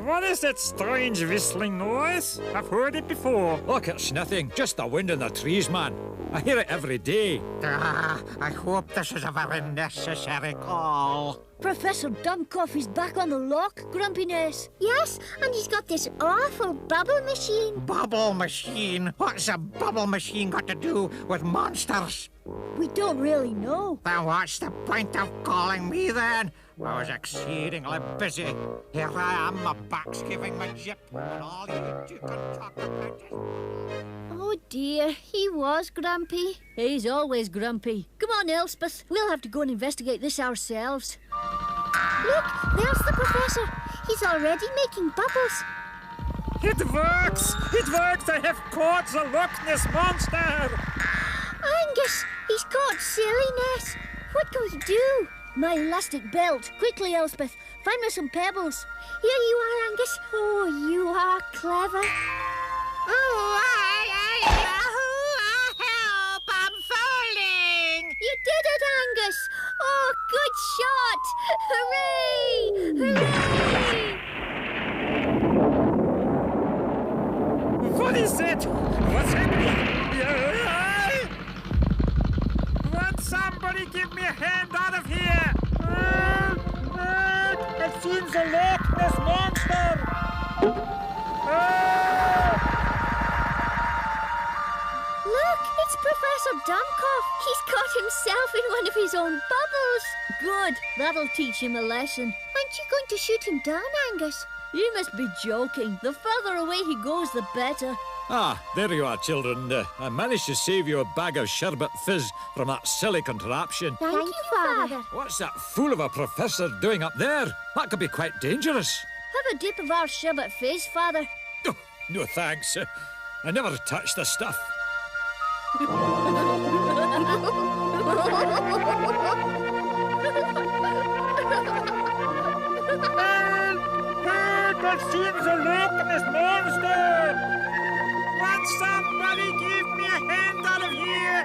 What is that strange whistling noise? I've heard it before. Look, it's nothing. Just the wind in the trees, man. I hear it every day. I hope this is a very necessary call. Professor Dummkopf is back on the loch, Grumpiness. Yes, and he's got this awful bubble machine. Bubble machine? What's a bubble machine got to do with monsters? We don't really know. Then what's the point of calling me then? I was exceedingly busy. Here I am, my back's giving me jip, and all you two can talk about is... Oh dear, he was grumpy. He's always grumpy. Come on, Elspeth. We'll have to go and investigate this ourselves. Look, there's the professor. He's already making bubbles. It works! It works! I have caught the Loch Ness Monster! Angus, he's caught silly Ness. What can we do? My elastic belt. Quickly, Elspeth. Find me some pebbles. Here you are, Angus. Oh, you are clever. Oh, help! I'm falling! You did it, Angus. Oh, good shot. Hooray! Hooray! What is it? What's happening? Won't somebody give me a hand out of here? I've seen the Loch Ness Monster! Look, it's Professor Dummkopf. He's got himself in one of his own bubbles. Good. That'll teach him a lesson. Aren't you going to shoot him down, Angus? You must be joking. The further away he goes, the better. Ah, there you are, children. I managed to save you a bag of sherbet fizz from that silly contraption. Thank you, Father. What's that fool of a professor doing up there? That could be quite dangerous. Have a dip of our sherbet fizz, Father. Oh, no thanks. I never touch the stuff. I've seen the Loch Ness Monster! Won't somebody give me a hand out of here?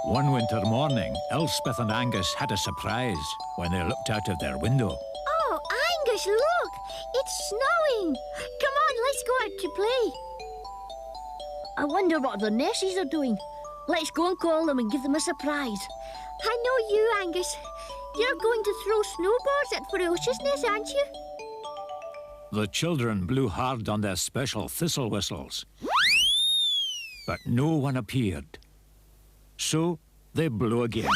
One winter morning, Elspeth and Angus had a surprise when they looked out of their window. Oh, Angus, look! It's snowing! Come on, let's go out to play. I wonder what the Nessies are doing. Let's go and call them and give them a surprise. I know you, Angus. You're going to throw snowballs at ferociousness, aren't you? The children blew hard on their special thistle whistles, but no one appeared. So they blew again.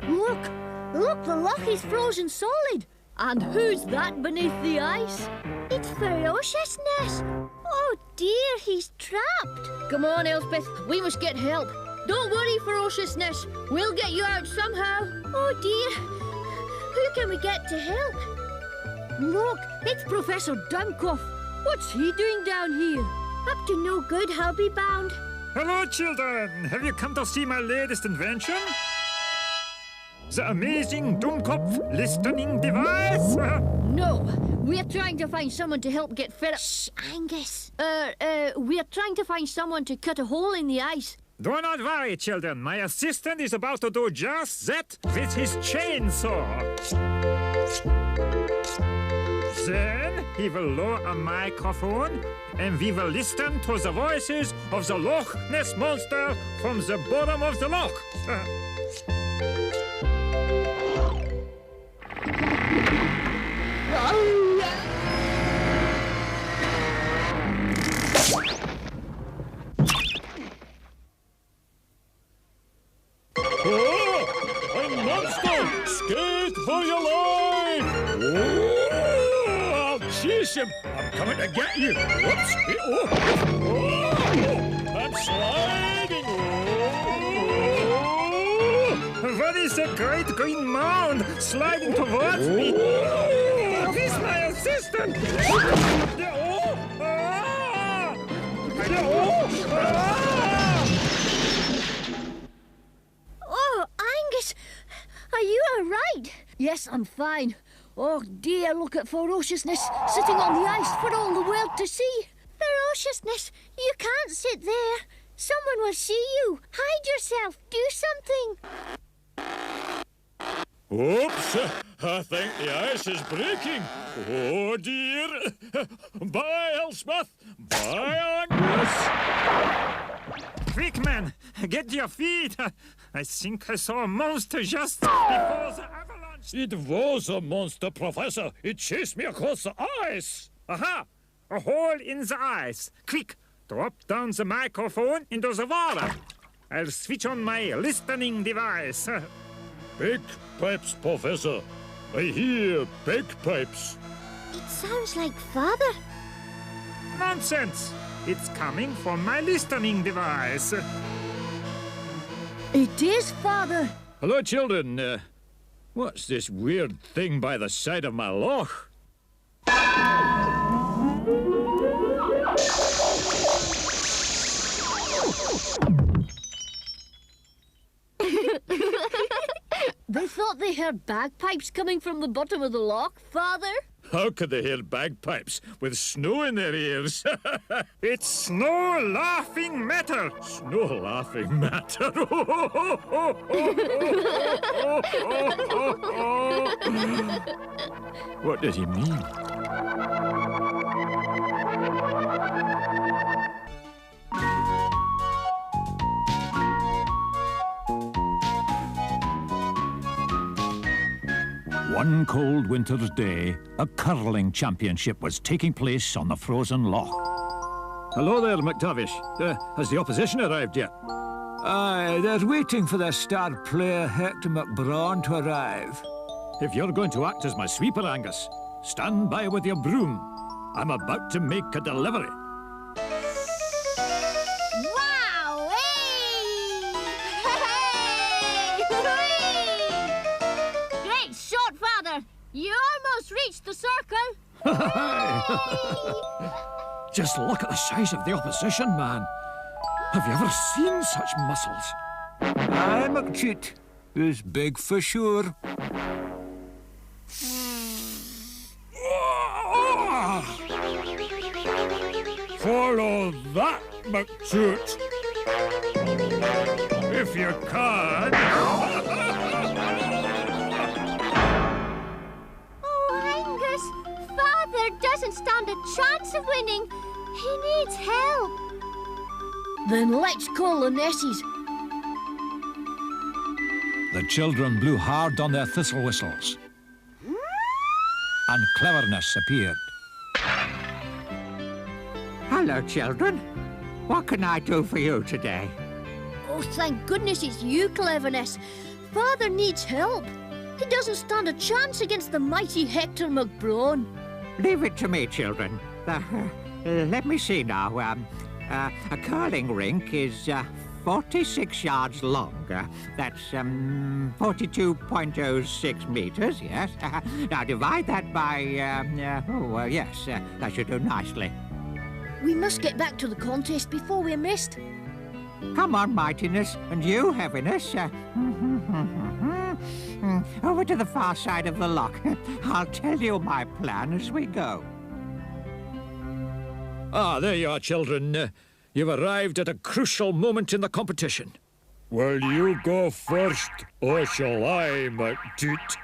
Look! Look, the loch is frozen solid. And who's that beneath the ice? It's Ferociousness. Oh dear, he's trapped. Come on, Elspeth, we must get help. Don't worry, Ferociousness. We'll get you out somehow. Oh dear, who can we get to help? Look, it's Professor Dummkopf. What's he doing down here? Up to no good, I'll be bound. Hello, children! Have you come to see my latest invention? The amazing Dummkopf listening device? No, we're trying to find someone to help get fed up. Shh, Angus. We're trying to find someone to cut a hole in the ice. Do not worry, children. My assistant is about to do just that with his chainsaw. Then he will lower a microphone and we will listen to the voices of the Loch Ness Monster from the bottom of the loch. Oh, a monster! Skate for your life! Oh, I'll chase him! I'm coming to get you! Whoops! Oh, I'm sliding! Oh. What is that great green mound sliding towards me? Oh, this is my assistant! Oh, Angus, are you all right? Yes, I'm fine. Oh dear, look at Ferociousness sitting on the ice for all the world to see. Ferociousness, you can't sit there. Someone will see you. Hide yourself. Do something. Oops! I think the ice is breaking. Oh, dear. Bye, Elspeth. Bye, Angus. Quick, man! Get your feet! I think I saw a monster just before the avalanche. It was a monster, Professor. It chased me across the ice. Aha! A hole in the ice. Quick! Drop down the microphone into the water. I'll switch on my listening device. Big pipes, Professor. I hear bagpipes. It sounds like Father. Nonsense! It's coming from my listening device. It is Father. Hello, children. What's this weird thing by the side of my loch? They thought they heard bagpipes coming from the bottom of the loch, Father. How could they hear bagpipes with snow in their ears? It's snow laughing matter. Snow laughing matter. What did he mean? One cold winter's day, a curling championship was taking place on the frozen loch. Hello there, McTavish. Has the opposition arrived yet? Aye, they're waiting for their star player Hector McBrawn to arrive. If you're going to act as my sweeper, Angus, stand by with your broom. I'm about to make a delivery. Wow! Hey! Great shot, Father. You almost reached the circle. Just look at the size of the opposition, man. Have you ever seen such muscles? Aye, McCheat. He's big for sure. Follow that, McToot. If you can. Oh, Angus, Father doesn't stand a chance of winning. He needs help. Then let's call the Nessies. The children blew hard on their thistle whistles. And cleverness appeared. Hello, children. What can I do for you today? Oh, thank goodness it's you, Cleverness. Father needs help. He doesn't stand a chance against the mighty Hector McBrawn. Leave it to me, children. Let me see now. A curling rink is 46 yards long. That's 42.06 meters, yes. Now divide that by, yes, that should do nicely. We must get back to the contest before we're missed. Come on, Mightiness, and you, Heaviness. Over to the far side of the loch. I'll tell you my plan as we go. Ah, there you are, children. You've arrived at a crucial moment in the competition. Will you go first, or shall I, McToot?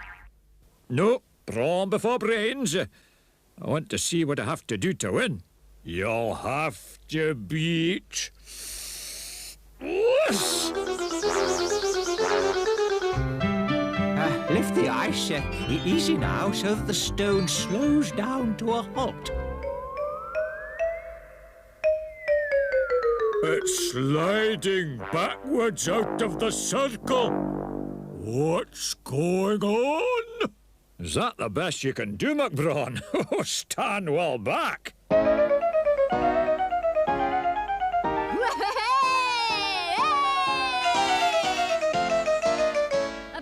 No, brawn before brains. I want to see what I have to do to win. You'll have to beat... Lift the ice easy now so that the stone slows down to a halt. It's sliding backwards out of the circle. What's going on? Is that the best you can do, McBrawn? Stand well back. A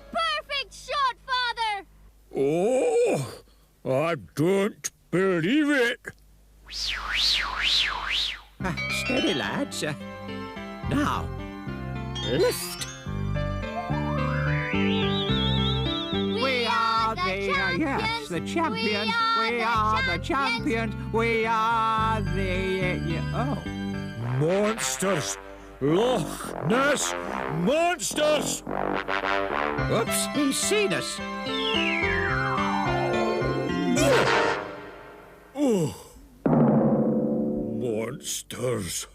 perfect shot, Father! Oh, I don't believe it. Steady, lads. Now, lift. We are yes, the champions. We are the champions. We are the... oh. Monsters! Loch Ness monsters! Oops, he's seen us. Oh. Monsters.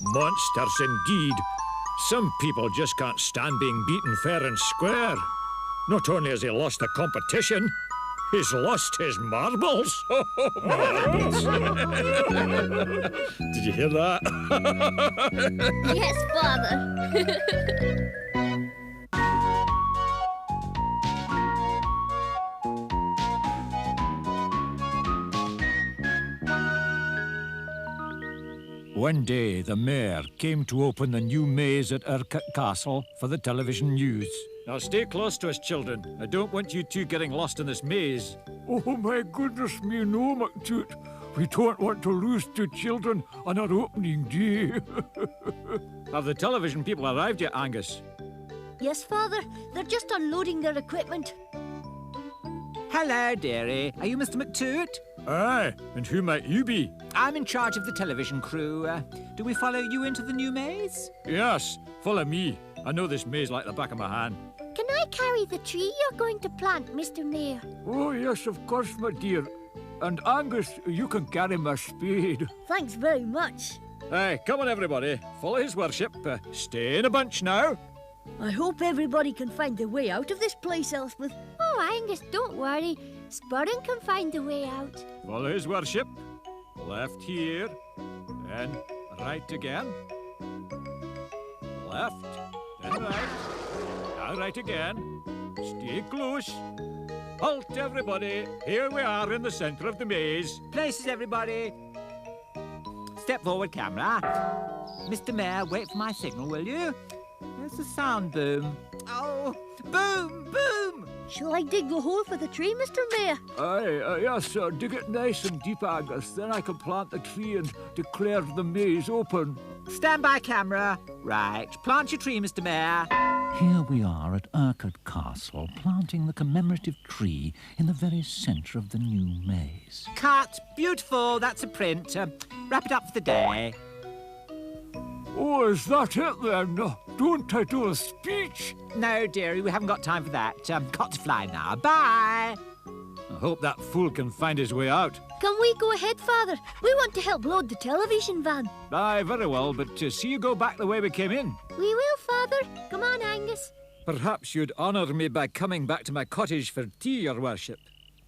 Monsters indeed. Some people just can't stand being beaten fair and square. Not only has he lost the competition, he's lost his marbles. Marbles. Did you hear that? Yes, Father. One day, the mayor came to open the new maze at Urquhart Castle for the television news. Now stay close to us, children. I don't want you two getting lost in this maze. Oh, my goodness me, no, McToot. We don't want to lose two children on our opening day. Have the television people arrived yet, Angus? Yes, Father. They're just unloading their equipment. Hello, dearie. Are you Mr. McToot? Aye, and who might you be? I'm in charge of the television crew. Do we follow you into the new maze? Yes, follow me. I know this maze like the back of my hand. Can I carry the tree you're going to plant, Mr. Mayor? Oh, yes, of course, my dear. And Angus, you can carry my spade. Thanks very much. Aye, come on, everybody. Follow his worship. Stay in a bunch now. I hope everybody can find their way out of this place, Elspeth. Oh, Angus, don't worry. Spurring can find the way out. Follow his worship. Left here. Then right again. Left. Then right. Now right again. Stay close. Halt, everybody. Here we are in the centre of the maze. Places, everybody. Step forward, camera. Mr. Mayor, wait for my signal, will you? There's the sound boom. Oh, boom, boom! Shall I dig the hole for the tree, Mr. Mayor? Aye, yes, sir. Dig it nice and deep, Angus. Then I can plant the tree and declare the maze open. Stand by, camera. Right. Plant your tree, Mr. Mayor. Here we are at Urquhart Castle, planting the commemorative tree in the very centre of the new maze. Cut. Beautiful. That's a print. Wrap it up for the day. Oh, is that it then? Don't I do a speech? No, dearie, we haven't got time for that. Got to fly now. Bye. I hope that fool can find his way out. Can we go ahead, Father? We want to help load the television van. Aye, very well, but see you go back the way we came in. We will, Father. Come on, Angus. Perhaps you'd honour me by coming back to my cottage for tea, your worship.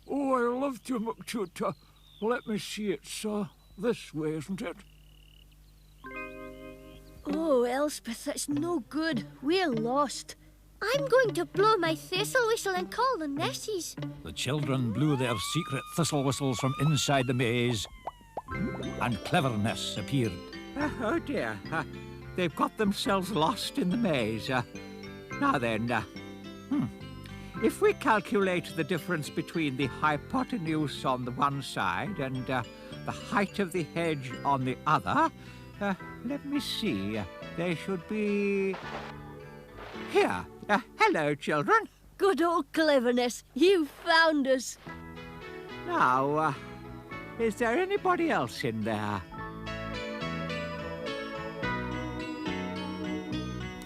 Oh, I love to, McToot. Let me see, it's this way, isn't it? Oh, Elspeth, that's no good. We're lost. I'm going to blow my thistle whistle and call the Nessies. The children blew their secret thistle whistles from inside the maze, and cleverness appeared. Oh, dear. They've got themselves lost in the maze. Now then, if we calculate the difference between the hypotenuse on the one side and the height of the hedge on the other, let me see. They should be here. Hello, children. Good old cleverness. You found us. Now, is there anybody else in there?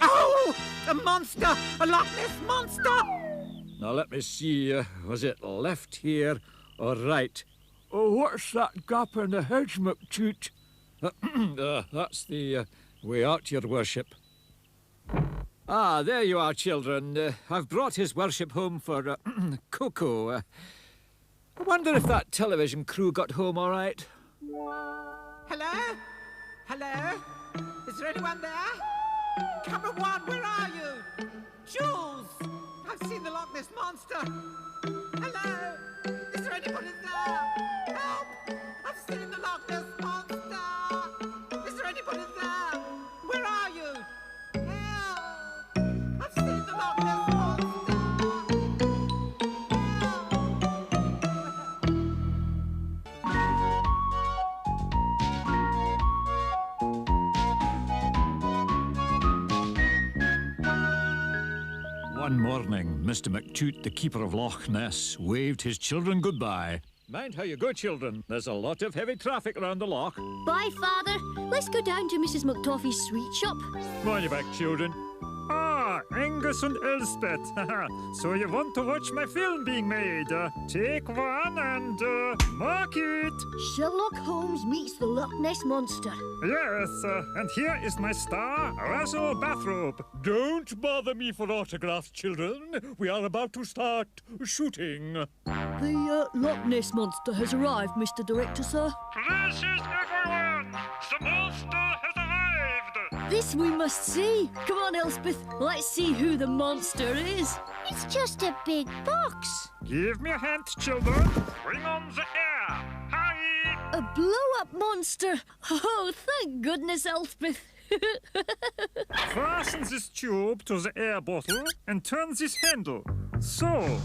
Oh! A monster! A Loch Ness monster! Now let me see. Was it left here or right? Oh, what's that gap in the hedge, McToot? That's the way out, your worship. Ah, there you are, children. I've brought his worship home for cocoa. I wonder if that television crew got home all right. Hello? Hello? Is there anyone there? Camera one, where are you? Jules! I've seen the Loch Ness monster. Hello? Is there anybody there? Help! I've seen the Loch Ness monster. Is there anybody there? Where are you? Help! I've seen the Loch Ness monster. One morning, Mr. McToot, the keeper of Loch Ness, waved his children goodbye. Mind how you go, children. There's a lot of heavy traffic around the loch. Bye, Father. Let's go down to Mrs. McToffee's sweet shop. Mind you back, children. Ah, Angus and Elspeth. So you want to watch my film being made? Take one and mark it. Sherlock Holmes meets the Loch Ness monster. Yes, and here is my star Razzle bathrobe. Don't bother me for autographs, children. We are about to start shooting. The Loch Ness monster has arrived, Mr. Director, sir. Places, everyone! The monster has arrived! This we must see. Come on, Elspeth. Let's see who the monster is. It's just a big box. Give me a hand, children. Bring on the air. Hurry! A blow-up monster! Oh, thank goodness, Elspeth. Fasten this tube to the air bottle and turn this handle. So.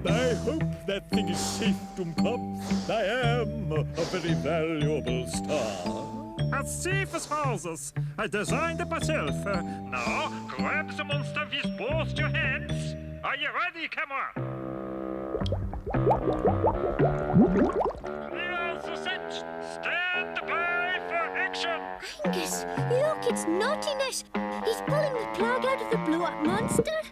I hope that thing is safe, Dummkopf. I am a very valuable star. As safe as houses. I designed it myself. Now, grab the monster with both your hands. Are you ready, camera? Clear the set. Stand by for action. Angus, look, it's naughtiness. He's pulling the plug out of the blow-up monster.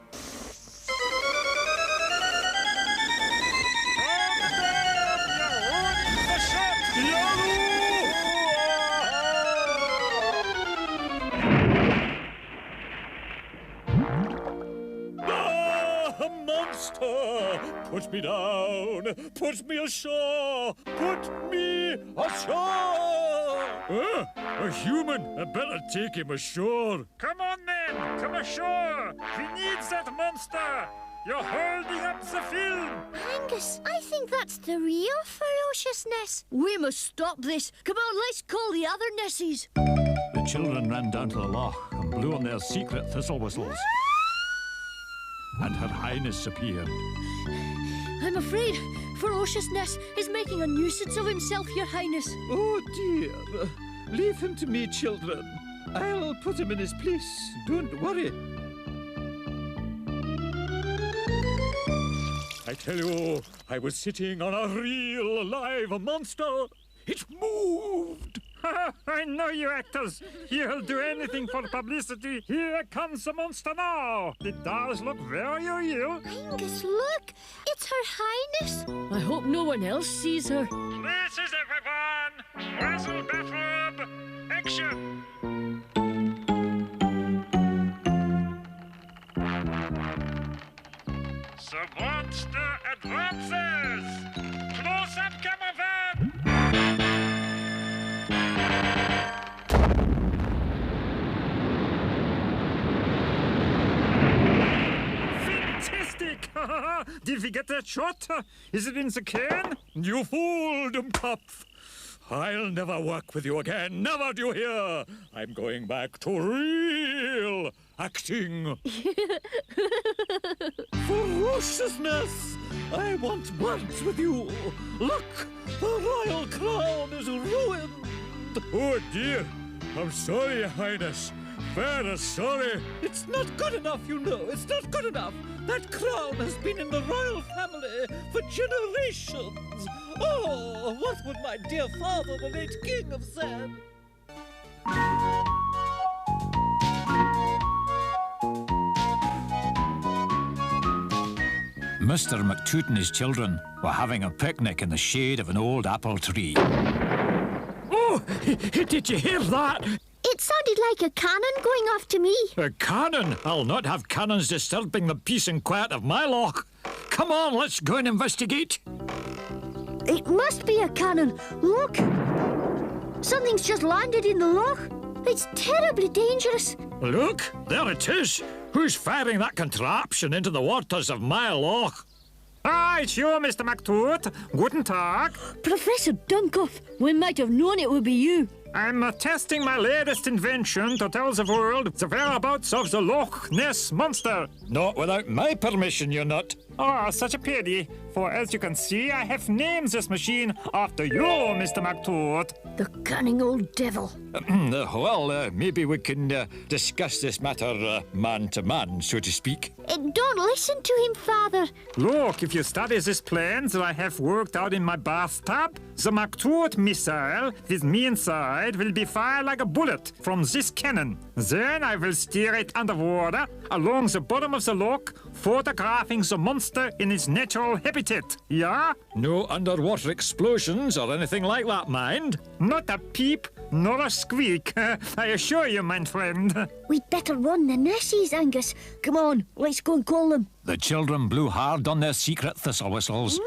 A monster! Put me down! Put me ashore! Put me ashore! A human! I better take him ashore. Come on, men! Come ashore! We need that monster! You're holding up the film! Angus, I think that's the real ferociousness. We must stop this. Come on, let's call the other Nessies. The children ran down to the loch and blew on their secret thistle whistles. And Her Highness appeared. I'm afraid ferocious Ness is making a nuisance of himself, Your Highness. Oh, dear. Leave him to me, children. I'll put him in his place. Don't worry. I tell you, I was sitting on a real live monster. It moved. I know you actors. You'll do anything for publicity. Here comes the monster now. It does look very real. Angus, look. It's Her Highness. I hope no one else sees her. Places, everyone. Wrestle bathrobe. Action. The monster advances. Close up, cameraman. Fantastic! Did we get that shot? Is it in the can? You fool, Dummkopf. I'll never work with you again. Never, do you hear? I'm going back to real acting. Ferociousness! I want words with you. Look, the royal crown is ruined. Oh, dear. I'm sorry, Your Highness. Very sorry. It's not good enough, you know. It's not good enough. That crown has been in the royal family for generations. Oh, what would my dear father, the late king, have said? Mr. McToot and his children were having a picnic in the shade of an old apple tree. Oh, did you hear that? It sounded like a cannon going off to me. A cannon? I'll not have cannons disturbing the peace and quiet of my loch. Come on, let's go and investigate. It must be a cannon. Look. Something's just landed in the loch. It's terribly dangerous. Look, there it is. Who's firing that contraption into the waters of my loch? Ah, it's you, Mr. McToot. Guten Tag. Professor Dummkopf, we might have known it would be you. I'm testing my latest invention to tell the world the whereabouts of the Loch Ness monster. Not without my permission, you're not. Oh, such a pity. For as you can see, I have named this machine after you, Mr. McToot. The cunning old devil. Well, maybe we can discuss this matter man to man, so to speak. Don't listen to him, Father. Look, if you study this plan that I have worked out in my bathtub, the McToot missile with me inside will be fired like a bullet from this cannon. Then I will steer it underwater along the bottom of the loch, photographing the monster in its natural habitat. Yeah? No underwater explosions or anything like that, mind. Not a peep, nor a squeak. I assure you, my friend. We'd better warn the Nessies, Angus. Come on, let's go and call them. The children blew hard on their secret thistle whistles.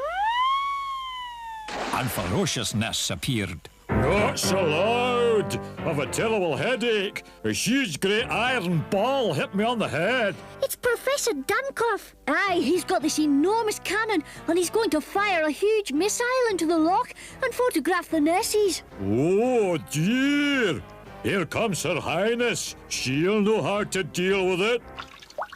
And ferociousness appeared. Not so loud! I've a terrible headache. A huge great iron ball hit me on the head. It's Professor Dunclough. Aye, he's got this enormous cannon and he's going to fire a huge missile into the loch and photograph the Nessies. Oh, dear! Here comes Her Highness. She'll know how to deal with it.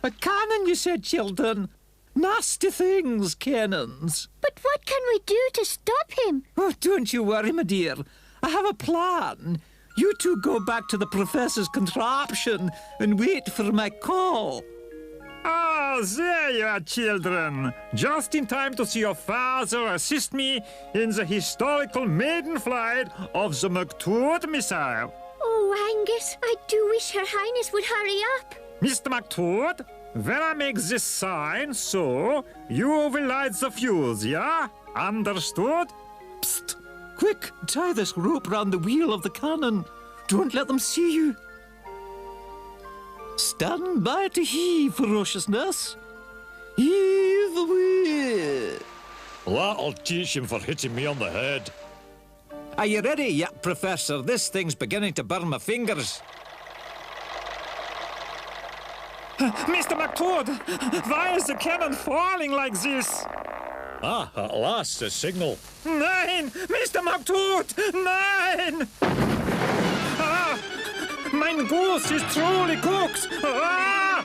A cannon, you said, children? Nasty things, cannons. But what can we do to stop him? Oh, don't you worry, my dear. I have a plan. You two go back to the Professor's contraption and wait for my call. Ah, there you are, children. Just in time to see your father assist me in the historical maiden flight of the McToad missile. Oh, Angus, I do wish Her Highness would hurry up. Mr. McToad, when I make this sign, so, you will light the fuse, yeah? Understood? Psst! Quick, tie this rope round the wheel of the cannon. Don't let them see you. Stand by to heave, ferociousness. Heave away. That'll teach him for hitting me on the head. Are you ready yet, Professor? This thing's beginning to burn my fingers. Mr. McToad, why is the cannon falling like this? Ah, at last, the signal. Nein! Mr. McToad! Nein! Ah, mein goose is truly cooked! Ah!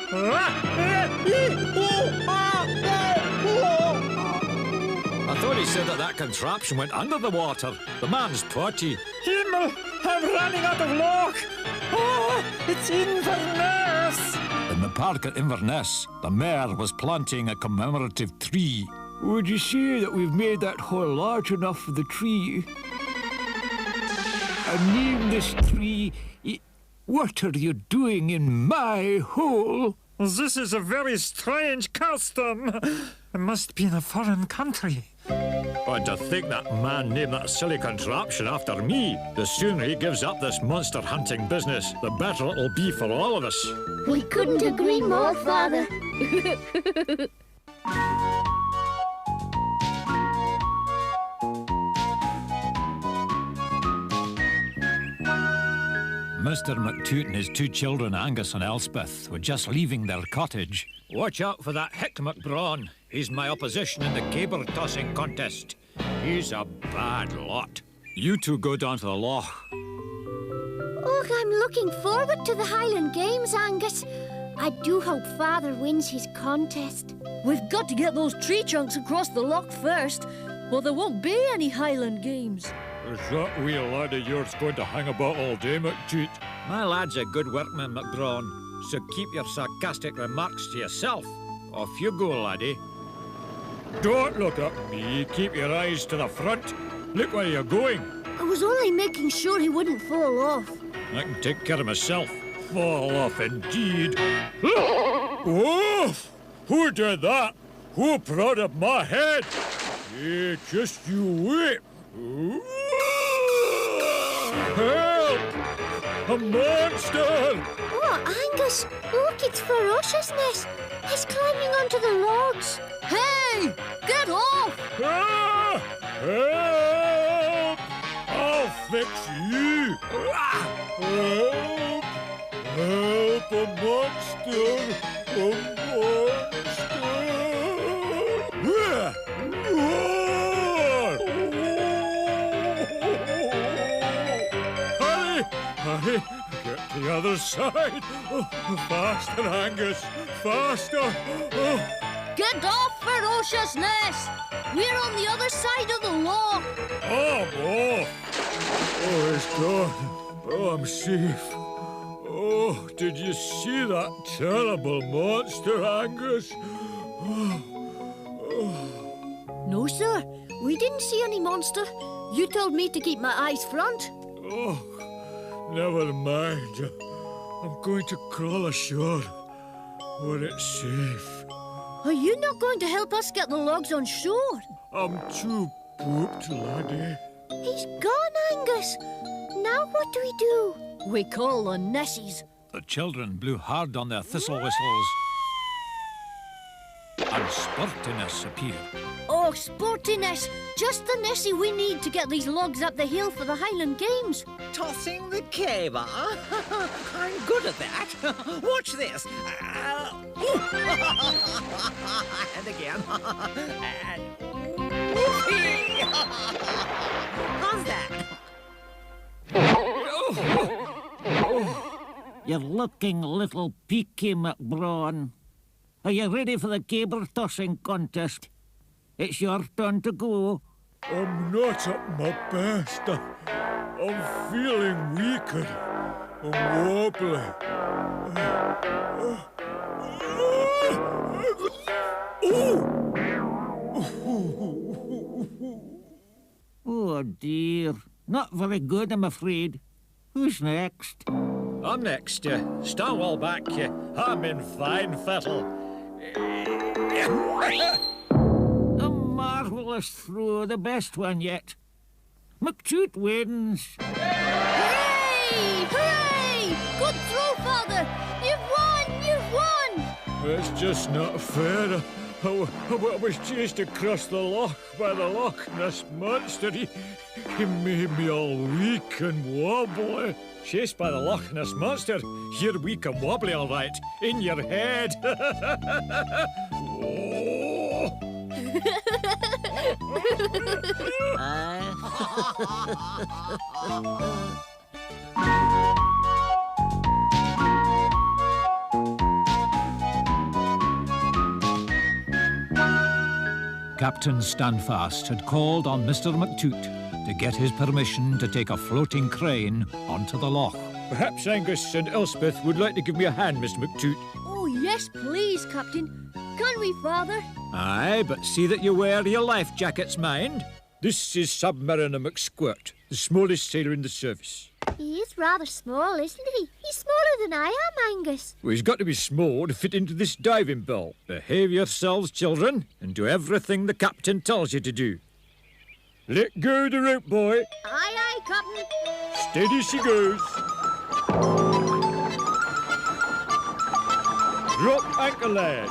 I thought he said that contraption went under the water. The man's potty. Himmel! I'm running out of Loch! Oh, it's Inverness! In the park at Inverness, the mayor was planting a commemorative tree. Would you say that we've made that hole large enough for the tree? And name this tree... What are you doing in my hole? This is a very strange custom. It must be in a foreign country. And to think that man named that silly contraption after me. The sooner he gives up this monster hunting business, the better it'll be for all of us. We couldn't agree more, Father. Mr. McToot and his two children, Angus and Elspeth, were just leaving their cottage. Watch out for that Hick McBrawn. He's my opposition in the caber tossing contest. He's a bad lot. You two go down to the Loch. Oh, I'm looking forward to the Highland Games, Angus. I do hope Father wins his contest. We've got to get those tree trunks across the loch first, or there won't be any Highland Games. Is that wee lad of yours going to hang about all day, McToot? My lad's a good workman, McBrawn, so keep your sarcastic remarks to yourself. Off you go, laddie. Don't look at me. Keep your eyes to the front. Look where you're going. I was only making sure he wouldn't fall off. I can take care of myself. Fall off, indeed. Oh! Who did that? Who prodded my head? Yeah, just you wait. Help! A monster! Oh, Angus, look, it's Ferociousness. He's climbing onto the logs. Hey, get off! Ah! Help! I'll fix you! Help! Help! A monster! A monster! Hurry! Get to the other side! Oh, faster, Angus! Faster! Oh. Get off, Ferociousness! We're on the other side of the loch. Oh, oh, it's gone. Oh, I'm safe. Oh, did you see that terrible monster, Angus? No, sir. We didn't see any monster. You told me to keep my eyes front. Oh, never mind. I'm going to crawl ashore where it's safe. Are you not going to help us get the logs on shore? I'm too pooped, laddie. He's gone, Angus. Now what do we do? We call the Nessies. The children blew hard on their thistle whistles. And Sportiness appeared. Oh, Oh, sporty Ness. Just the Nessie we need to get these logs up the hill for the Highland Games. Tossing the cable. I'm good at that. Watch this. And again. And whoopee! How's that? You're looking a little peaky, McBrawn. Are you ready for the caber tossing contest? It's your turn to go. I'm not at my best. I'm feeling weakened. I'm wobbly. Oh, dear. Not very good, I'm afraid. Who's next? I'm next. Stowaway back. I'm in fine fettle. A marvellous throw, the best one yet. McToot wins. Hooray! Hooray! Good throw, Father! You've won! You've won! It's just not fair. I was chased across the loch by the Loch Ness monster. He made me all weak and wobbly. Chased by the Loch Ness monster? You're weak and wobbly, all right. In your head. Oh. Captain Standfast had called on Mr. McToot to get his permission to take a floating crane onto the loch. Perhaps Angus and Elspeth would like to give me a hand, Mr. McToot. Oh, yes, please, Captain. Can we, Father? Aye, but see that you wear your life jackets, mind. This is Submariner McSquirt, the smallest sailor in the service. He is rather small, isn't he? He's smaller than I am, Angus. Well, he's got to be small to fit into this diving bell. Behave yourselves, children, and do everything the captain tells you to do. Let go the rope, boy. Aye, aye, Captain. Steady she goes. Drop anchor, lad.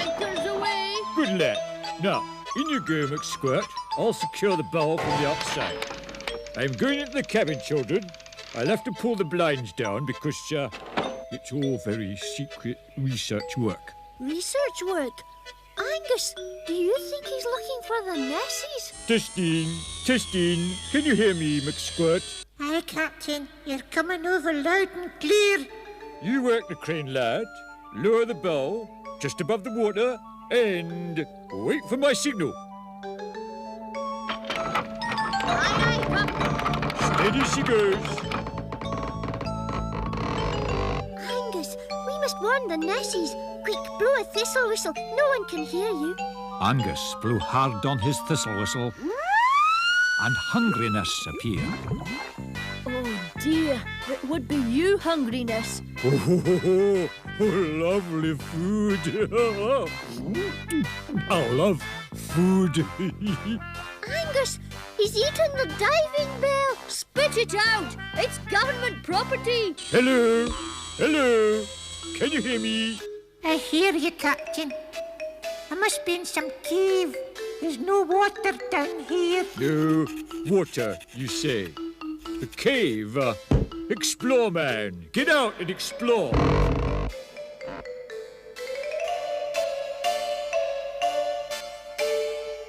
Anchors away. Good lad. Now, in you go, McSquirt. I'll secure the bell from the outside. I'm going into the cabin, children. I'll have to pull the blinds down because it's all very secret research work. Research work? Angus, do you think he's looking for the Nessies? Testing. Can you hear me, McSquirt? Aye, Captain. You're coming over loud and clear. You work the crane, lad. Lower the bell just above the water and wait for my signal. Aye, aye, Captain. Steady she goes. Angus, we must warn the Nessies. Quick, blow a thistle whistle. No one can hear you. Angus blew hard on his thistle whistle, and hungriness appeared. Oh, dear. It would be you, Hungriness. Oh, lovely food. I love food. Angus, he's eaten the diving bell. Spit it out. It's government property. Hello. Can you hear me? I hear you, Captain. I must be in some cave. There's no water down here. No water, you say. The cave. Explore, man. Get out and explore.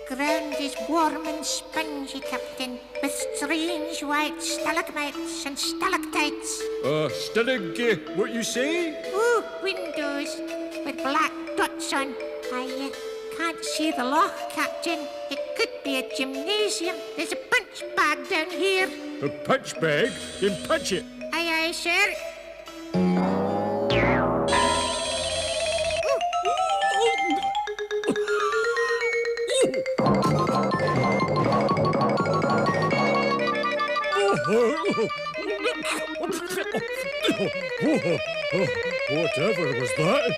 Ground is warm and spongy, Captain, with strange white stalagmites and stalactites. What you say? Ooh, windows with black dots on. I can't see the loch, Captain. It could be a gymnasium. There's a punch bag down here. A punch bag? Then punch it. Aye, aye, sir. Whatever was that?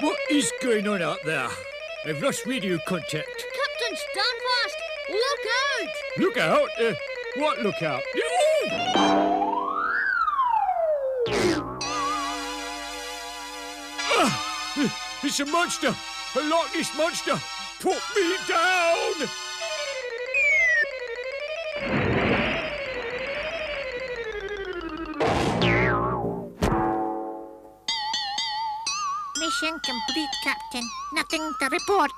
What is going on out there? I've lost radio contact. Captain, stand fast. Look out. Look out? What look out? It's a monster! A Loch Ness monster! Put me down! Mission complete, Captain. Nothing to report.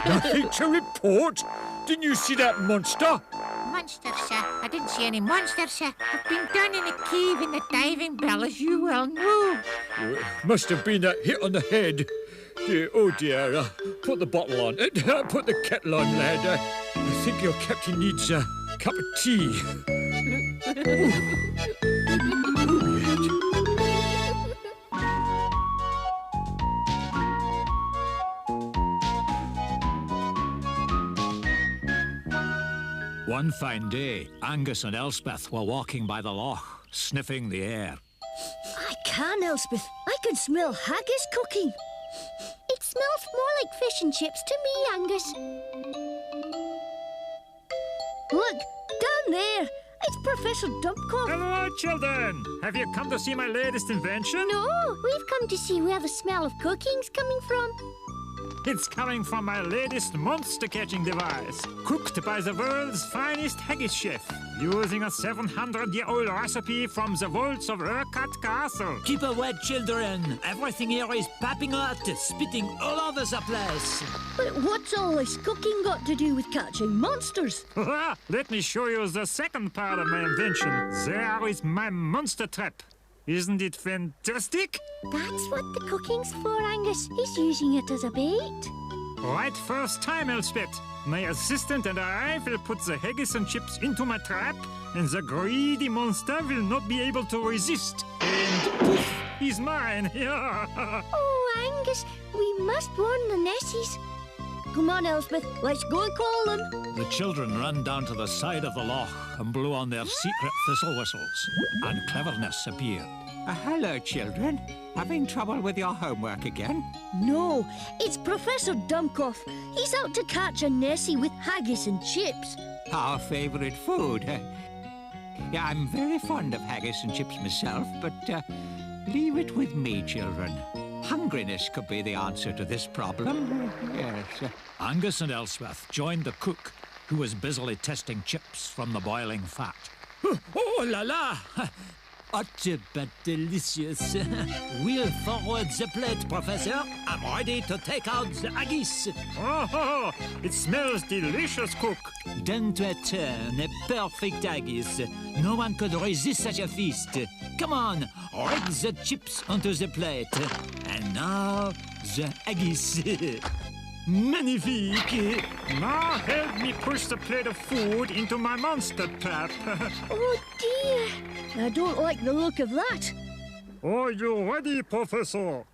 Nothing to report? Didn't you see that monster? Monster, sir. I didn't see any monster, sir. I've been down in a cave in the diving bell, as you well know. Must have been that hit on the head. Oh dear. Put the bottle on. Put the kettle on, lad. I think your captain needs a cup of tea. One fine day, Angus and Elspeth were walking by the loch, sniffing the air. I can, Elspeth. I can smell haggis cooking. It smells more like fish and chips to me, Angus. Look, down there. It's Professor Dumpcoff. Hello, children! Have you come to see my latest invention? No, we've come to see where the smell of cooking's coming from. It's coming from my latest monster-catching device, cooked by the world's finest haggis chef, using a 700-year-old recipe from the vaults of Urquhart Castle. Keep away, children. Everything here is popping out, spitting all over the place. But what's all this cooking got to do with catching monsters? Let me show you the second part of my invention. There is my monster trap. Isn't it fantastic? That's what the cooking's for, Angus. He's using it as a bait. Right first time, Elspeth. My assistant and I will put the haggis and chips into my trap, and the greedy monster will not be able to resist. And poof, he's mine. Oh, Angus, we must warn the Nessies. Come on, Elspeth, let's go and call them. The children ran down to the side of the loch and blew on their secret thistle whistles, and Cleverness appeared. Hello, children. Having trouble with your homework again? No, it's Professor Dumpcoff. He's out to catch a Nessie with haggis and chips. Our favourite food. Yeah, I'm very fond of haggis and chips myself, but leave it with me, children. Hungriness could be the answer to this problem. Yes. Angus and Elspeth joined the cook, who was busily testing chips from the boiling fat. Oh la la! Hot but delicious. We'll forward the plate, Professor. I'm ready to take out the haggis. Oh, it smells delicious, cook. Done to a turn, a perfect haggis. No one could resist such a feast. Come on, rake the chips onto the plate. And now, the haggis. Magnifique! Now help me push the plate of food into my monster trap. Oh, dear. I don't like the look of that. Are you ready, Professor?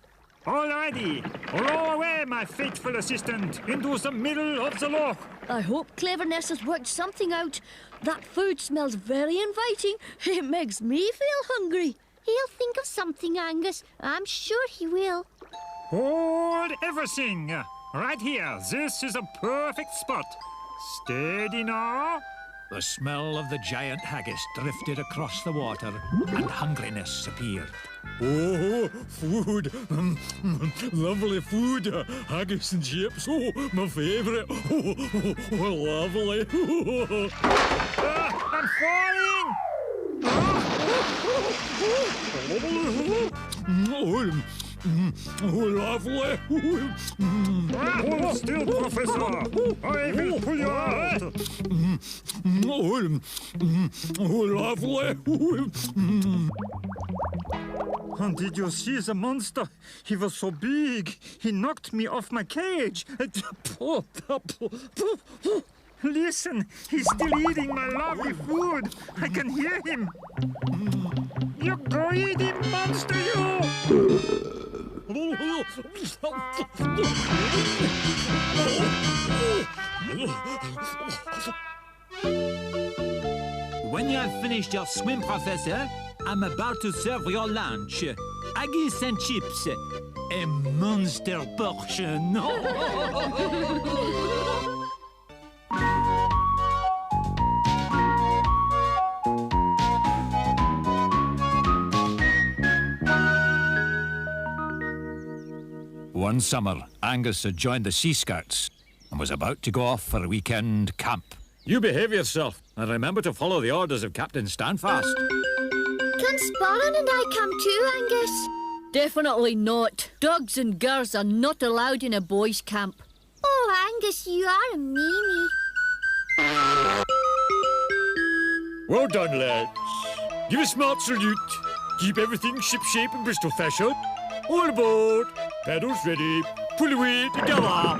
All ready. Row away, my faithful assistant, into the middle of the loch. I hope Cleverness has worked something out. That food smells very inviting. It makes me feel hungry. He'll think of something, Angus. I'm sure he will. Hold everything. Right here. This is a perfect spot. Steady now. The smell of the giant haggis drifted across the water, and Hungriness appeared. Oh, food. Lovely food. Haggis and chips. Oh, my favourite. Oh, lovely. I'm falling! Oh, lovely. Hold still, Professor. I will pull you out. Oh, lovely. Did you see the monster? He was so big, he knocked me off my cage. Listen, he's still eating my lovely food. I can hear him. You greedy monster, you! When you have finished your swim, Professor, I'm about to serve your lunch. Haggis and chips. A monster portion. One summer, Angus had joined the Sea Scouts and was about to go off for a weekend camp. You behave yourself, and remember to follow the orders of Captain Standfast. Can Sparran and I come too, Angus? Definitely not. Dogs and girls are not allowed in a boys' camp. Oh, Angus, you are a meanie. Well done, lads. Give a smart salute. Keep everything shipshape and Bristol fashion. All aboard. Paddles ready. Pull away together.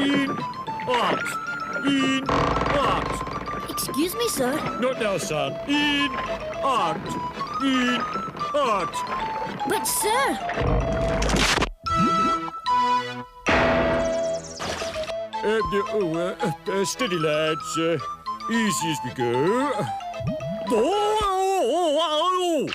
In, out. In, out. Excuse me, sir. Not now, son. In, out. In, out. But, sir... Steady, lads. Easy as we go. Oh,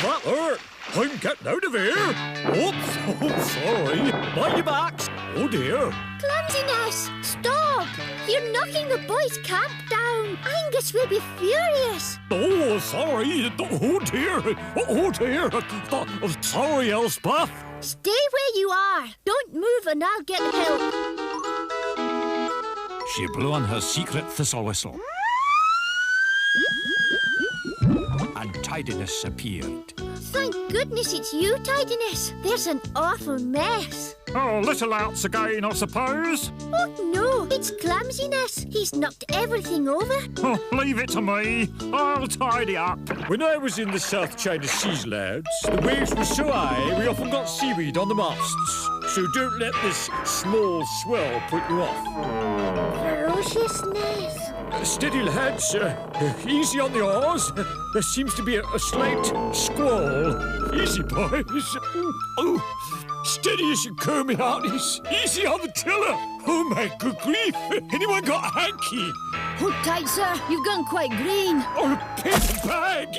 that hurt. I'm getting out of here. Oops, oh, sorry. Mind your backs. Oh, dear. Clumsiness! Stop! You're knocking the boys' camp down. Angus will be furious. Oh, sorry. Oh, dear. Oh, dear. Oh, sorry, Elspeth. Stay where you are. Don't move and I'll get help. She blew on her secret thistle whistle. And Tidiness appeared. Thank goodness it's you, Tidiness. There's an awful mess. Oh, little outs again, I suppose. Oh, no, it's Clumsiness. He's knocked everything over. Oh, leave it to me. I'll tidy up. When I was in the South China Seas, lads, the waves were so high we often got seaweed on the masts. So don't let this small swell put you off. Ferociousness. Steady, lads. Easy on the oars. There seems to be a slight squall. Easy, boys. Oh, steady as you go, me hearties. Easy on the tiller. Oh, my good grief. Anyone got a hanky? Hold tight, sir. You've gone quite green. Or a paper bag?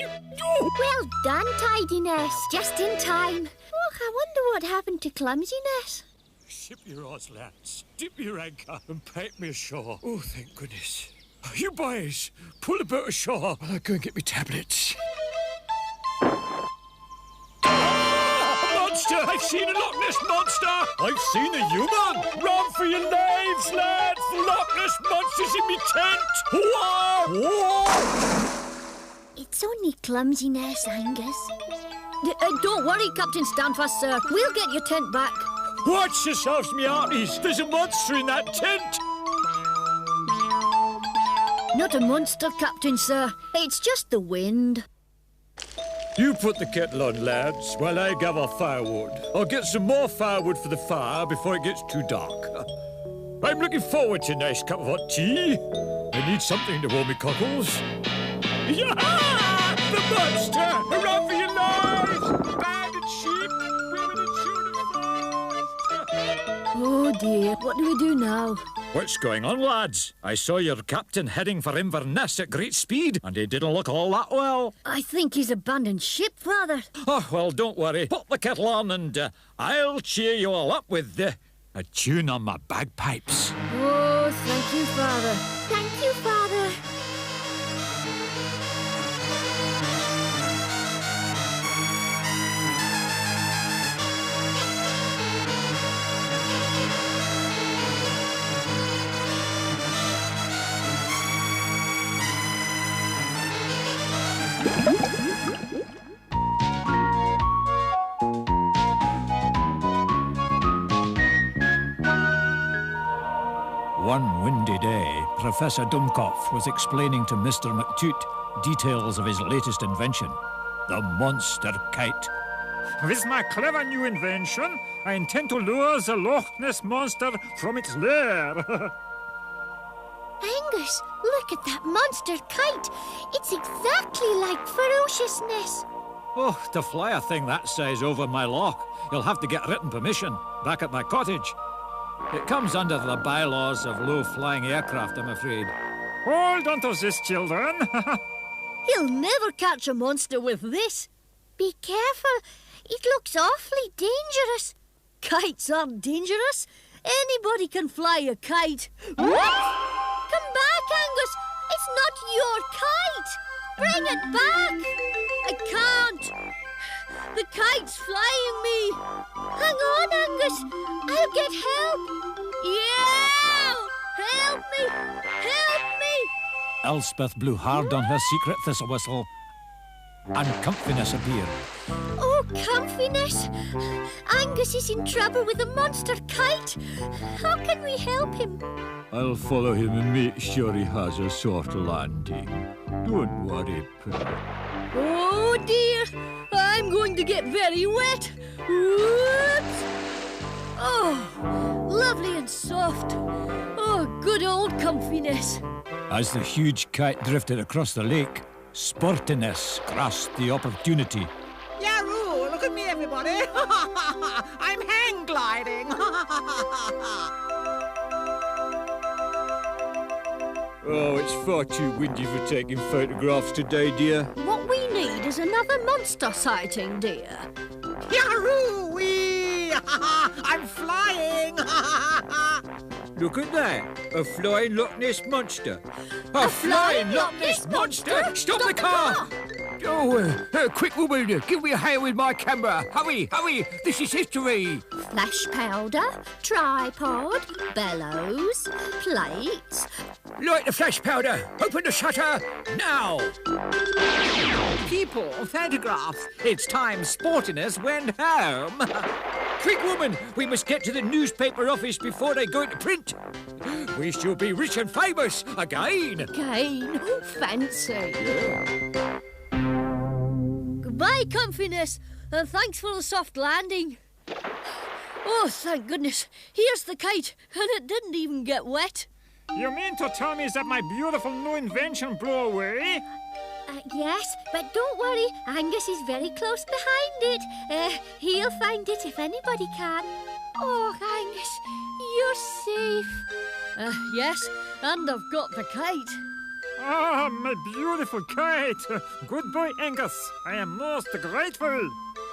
Oh. Well done, Tidiness. Just in time. Oh, I wonder what happened to Clumsiness. Ship your oars, lads. Dip your anchor and pack me ashore. Oh, thank goodness. You boys, pull a boat ashore while I go and get me tablets. Ah, monster! I've seen a Loch Ness monster! I've seen a human! Run for your lives, lads! The Loch Ness monster's in me tent! Whoa! Whoa! It's only Clumsiness, Angus. Don't worry, Captain Standfast, sir. We'll get your tent back. Watch yourselves, me hearties! There's a monster in that tent! Not a monster, Captain, sir. It's just the wind. You put the kettle on, lads, while I gather firewood. I'll get some more firewood for the fire before it gets too dark. I'm looking forward to a nice cup of hot tea. I need something to warm me cockles. Yeah! The monster! Hurrah for your lives! Banded sheep, women and children first! Oh, dear. What do we do now? What's going on, lads? I saw your captain heading for Inverness at great speed, and he didn't look all that well. I think he's abandoned ship, Father. Oh, well, don't worry. Put the kettle on and I'll cheer you all up with a tune on my bagpipes. Oh, thank you, Father. Thank you, Father. One windy day, Professor Dummkopf was explaining to Mr. McToot details of his latest invention, the monster kite. With my clever new invention, I intend to lure the Loch Ness monster from its lair. Angus, look at that monster kite. It's exactly like Ferociousness. Oh, to fly a thing that size over my loch, you'll have to get written permission back at my cottage. It comes under the bylaws of low-flying aircraft, I'm afraid. Hold on to this, children. He'll never catch a monster with this. Be careful. It looks awfully dangerous. Kites aren't dangerous. Anybody can fly a kite. What? Come back, Angus. It's not your kite. Bring it back. I can't. The kite's flying me. Hang on, Angus. I'll get help! Yeah! Help me! Help me! Elspeth blew hard on her secret thistle whistle, and comfiness appeared. Oh, comfiness! Angus is in trouble with a monster kite. How can we help him? I'll follow him and make sure he has a soft landing. Don't worry, Pet. Oh dear! I'm going to get very wet. Whoops! Oh, lovely and soft. Oh, good old comfiness. As the huge kite drifted across the lake, Sportiness grasped the opportunity. Yaroo! Look at me, everybody! I'm hang gliding! Oh, it's far too windy for taking photographs today, dear. What we need is another monster sighting, dear. Yaroo-wee! I'm flying! Look at that. A flying Loch Ness monster. A flying Loch Ness monster? Stop the car! Oh, quick, woman, give me a hand with my camera. Hurry, hurry, this is history. Flash powder, tripod, bellows, plates. Light the flash powder. Open the shutter. Now. People, photographs. It's time Sportiness went home. Quick, woman. We must get to the newspaper office before they go into print. We shall be rich and famous again. Again? Fancy. Goodbye, comfiness, and thanks for the soft landing. Oh, thank goodness. Here's the kite, and it didn't even get wet. You mean to tell me that my beautiful new invention blew away? Yes, but don't worry. Angus is very close behind it. He'll find it if anybody can. Oh, Angus, you're safe. Yes, and I've got the kite. Ah, my beautiful kite. Goodbye, Angus. I am most grateful.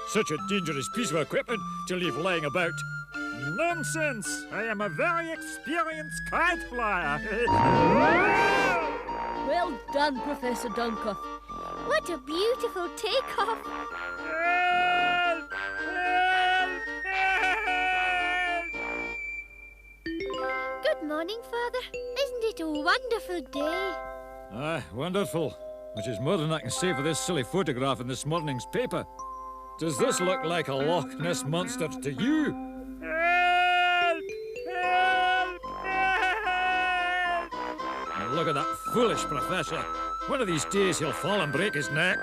Such a dangerous piece of equipment to leave lying about. Nonsense! I am a very experienced kite flyer. Well done, Professor Duncombe. What a beautiful takeoff. Help! Help! Help! Good morning, Father. Isn't it a wonderful day? Aye, wonderful. Which is more than I can say for this silly photograph in this morning's paper. Does this look like a Loch Ness monster to you? Help! Help! Help! And look at that foolish professor. One of these days he'll fall and break his neck.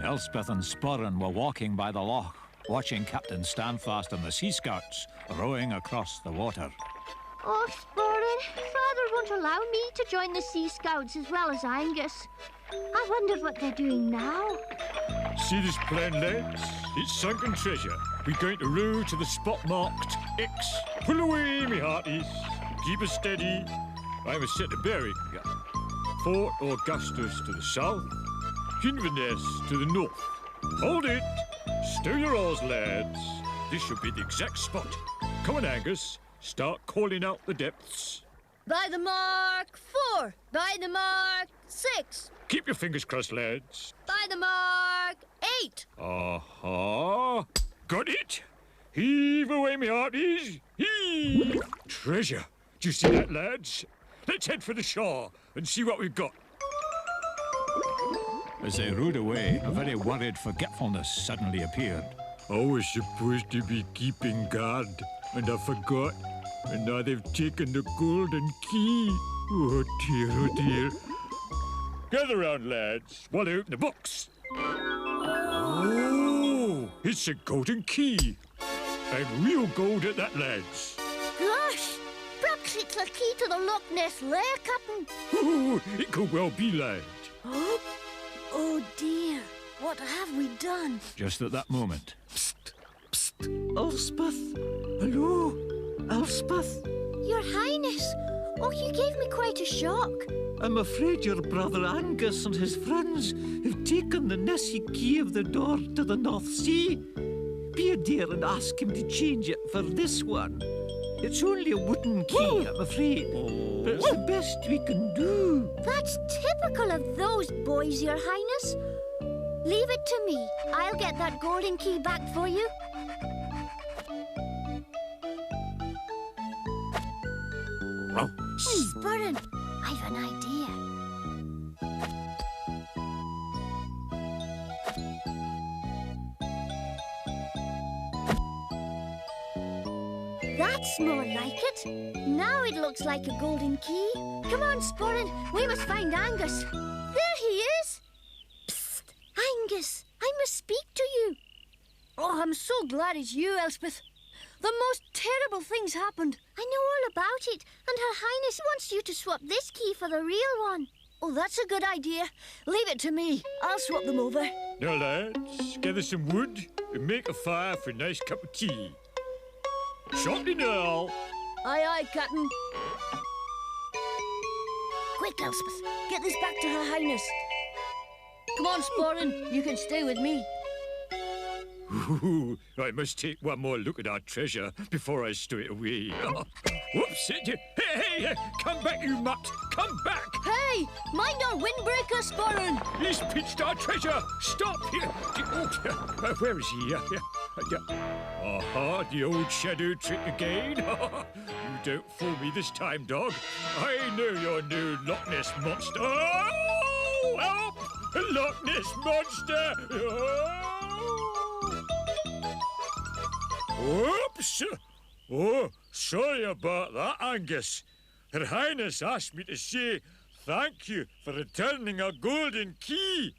Elspeth and Sporran were walking by the loch, watching Captain Standfast and the Sea Scouts rowing across the water. Oh, Sporran, Father won't allow me to join the Sea Scouts as well as Angus. I wonder what they're doing now. See this plan, lads? It's sunken treasure. We're going to row to the spot marked X. Pull away, me hearties. Keep us steady. I must set the bearing. Fort Augustus to the south. Inverness to the north. Hold it. Stow your oars, lads. This should be the exact spot. Come on, Angus. Start calling out the depths. By the mark 4. By the mark 6. Keep your fingers crossed, lads. By the mark 8. Aha! Got it! Heave away, me hearties! Heave! Treasure! Do you see that, lads? Let's head for the shore and see what we've got. As they rowed away, a very worried forgetfulness suddenly appeared. I was supposed to be keeping guard, and I forgot. And now they've taken the golden key. Oh dear, oh dear. Gather round, lads, while I open the box. Oh, it's a golden key. And real gold at that, lads. Gosh, perhaps it's the key to the Loch Ness lair, Captain. Oh, it could well be, lads. Oh dear, what have we done? Just at that moment, Elspeth? Hello? Elspeth? Your Highness, oh, you gave me quite a shock. I'm afraid your brother Angus and his friends have taken the Nessie key of the door to the North Sea. Be a dear and ask him to change it for this one. It's only a wooden key, I'm afraid. But it's the best we can do. That's typical of those boys, Your Highness. Leave it to me. I'll get that golden key back for you. Spurrin, I've an idea. That's more like it. Now it looks like a golden key. Come on, Sporran, we must find Angus. There he is. Psst, Angus, I must speak to you. Oh, I'm so glad it's you, Elspeth. The most terrible things happened. I know all about it, and Her Highness wants you to swap this key for the real one. Oh, that's a good idea. Leave it to me. I'll swap them over. Now, lads, gather some wood and make a fire for a nice cup of tea. Shortly now. Aye, aye, Captain. Quick, Elspeth. Get this back to Her Highness. Come on, Sporran. You can stay with me. Ooh, I must take one more look at our treasure before I stow it away. Whoops! Hey, come back, you mutt! Come back! Hey, mind our windbreaker, Sporran! He's pitched our treasure! Stop here! Where is he? Aha, the old shadow trick again. You don't fool me this time, dog. I know your new Loch Ness monster. Oh, help! Loch Ness monster! Oh. Whoops! Oh, sorry about that, Angus. Her Highness asked me to say thank you for returning a golden key.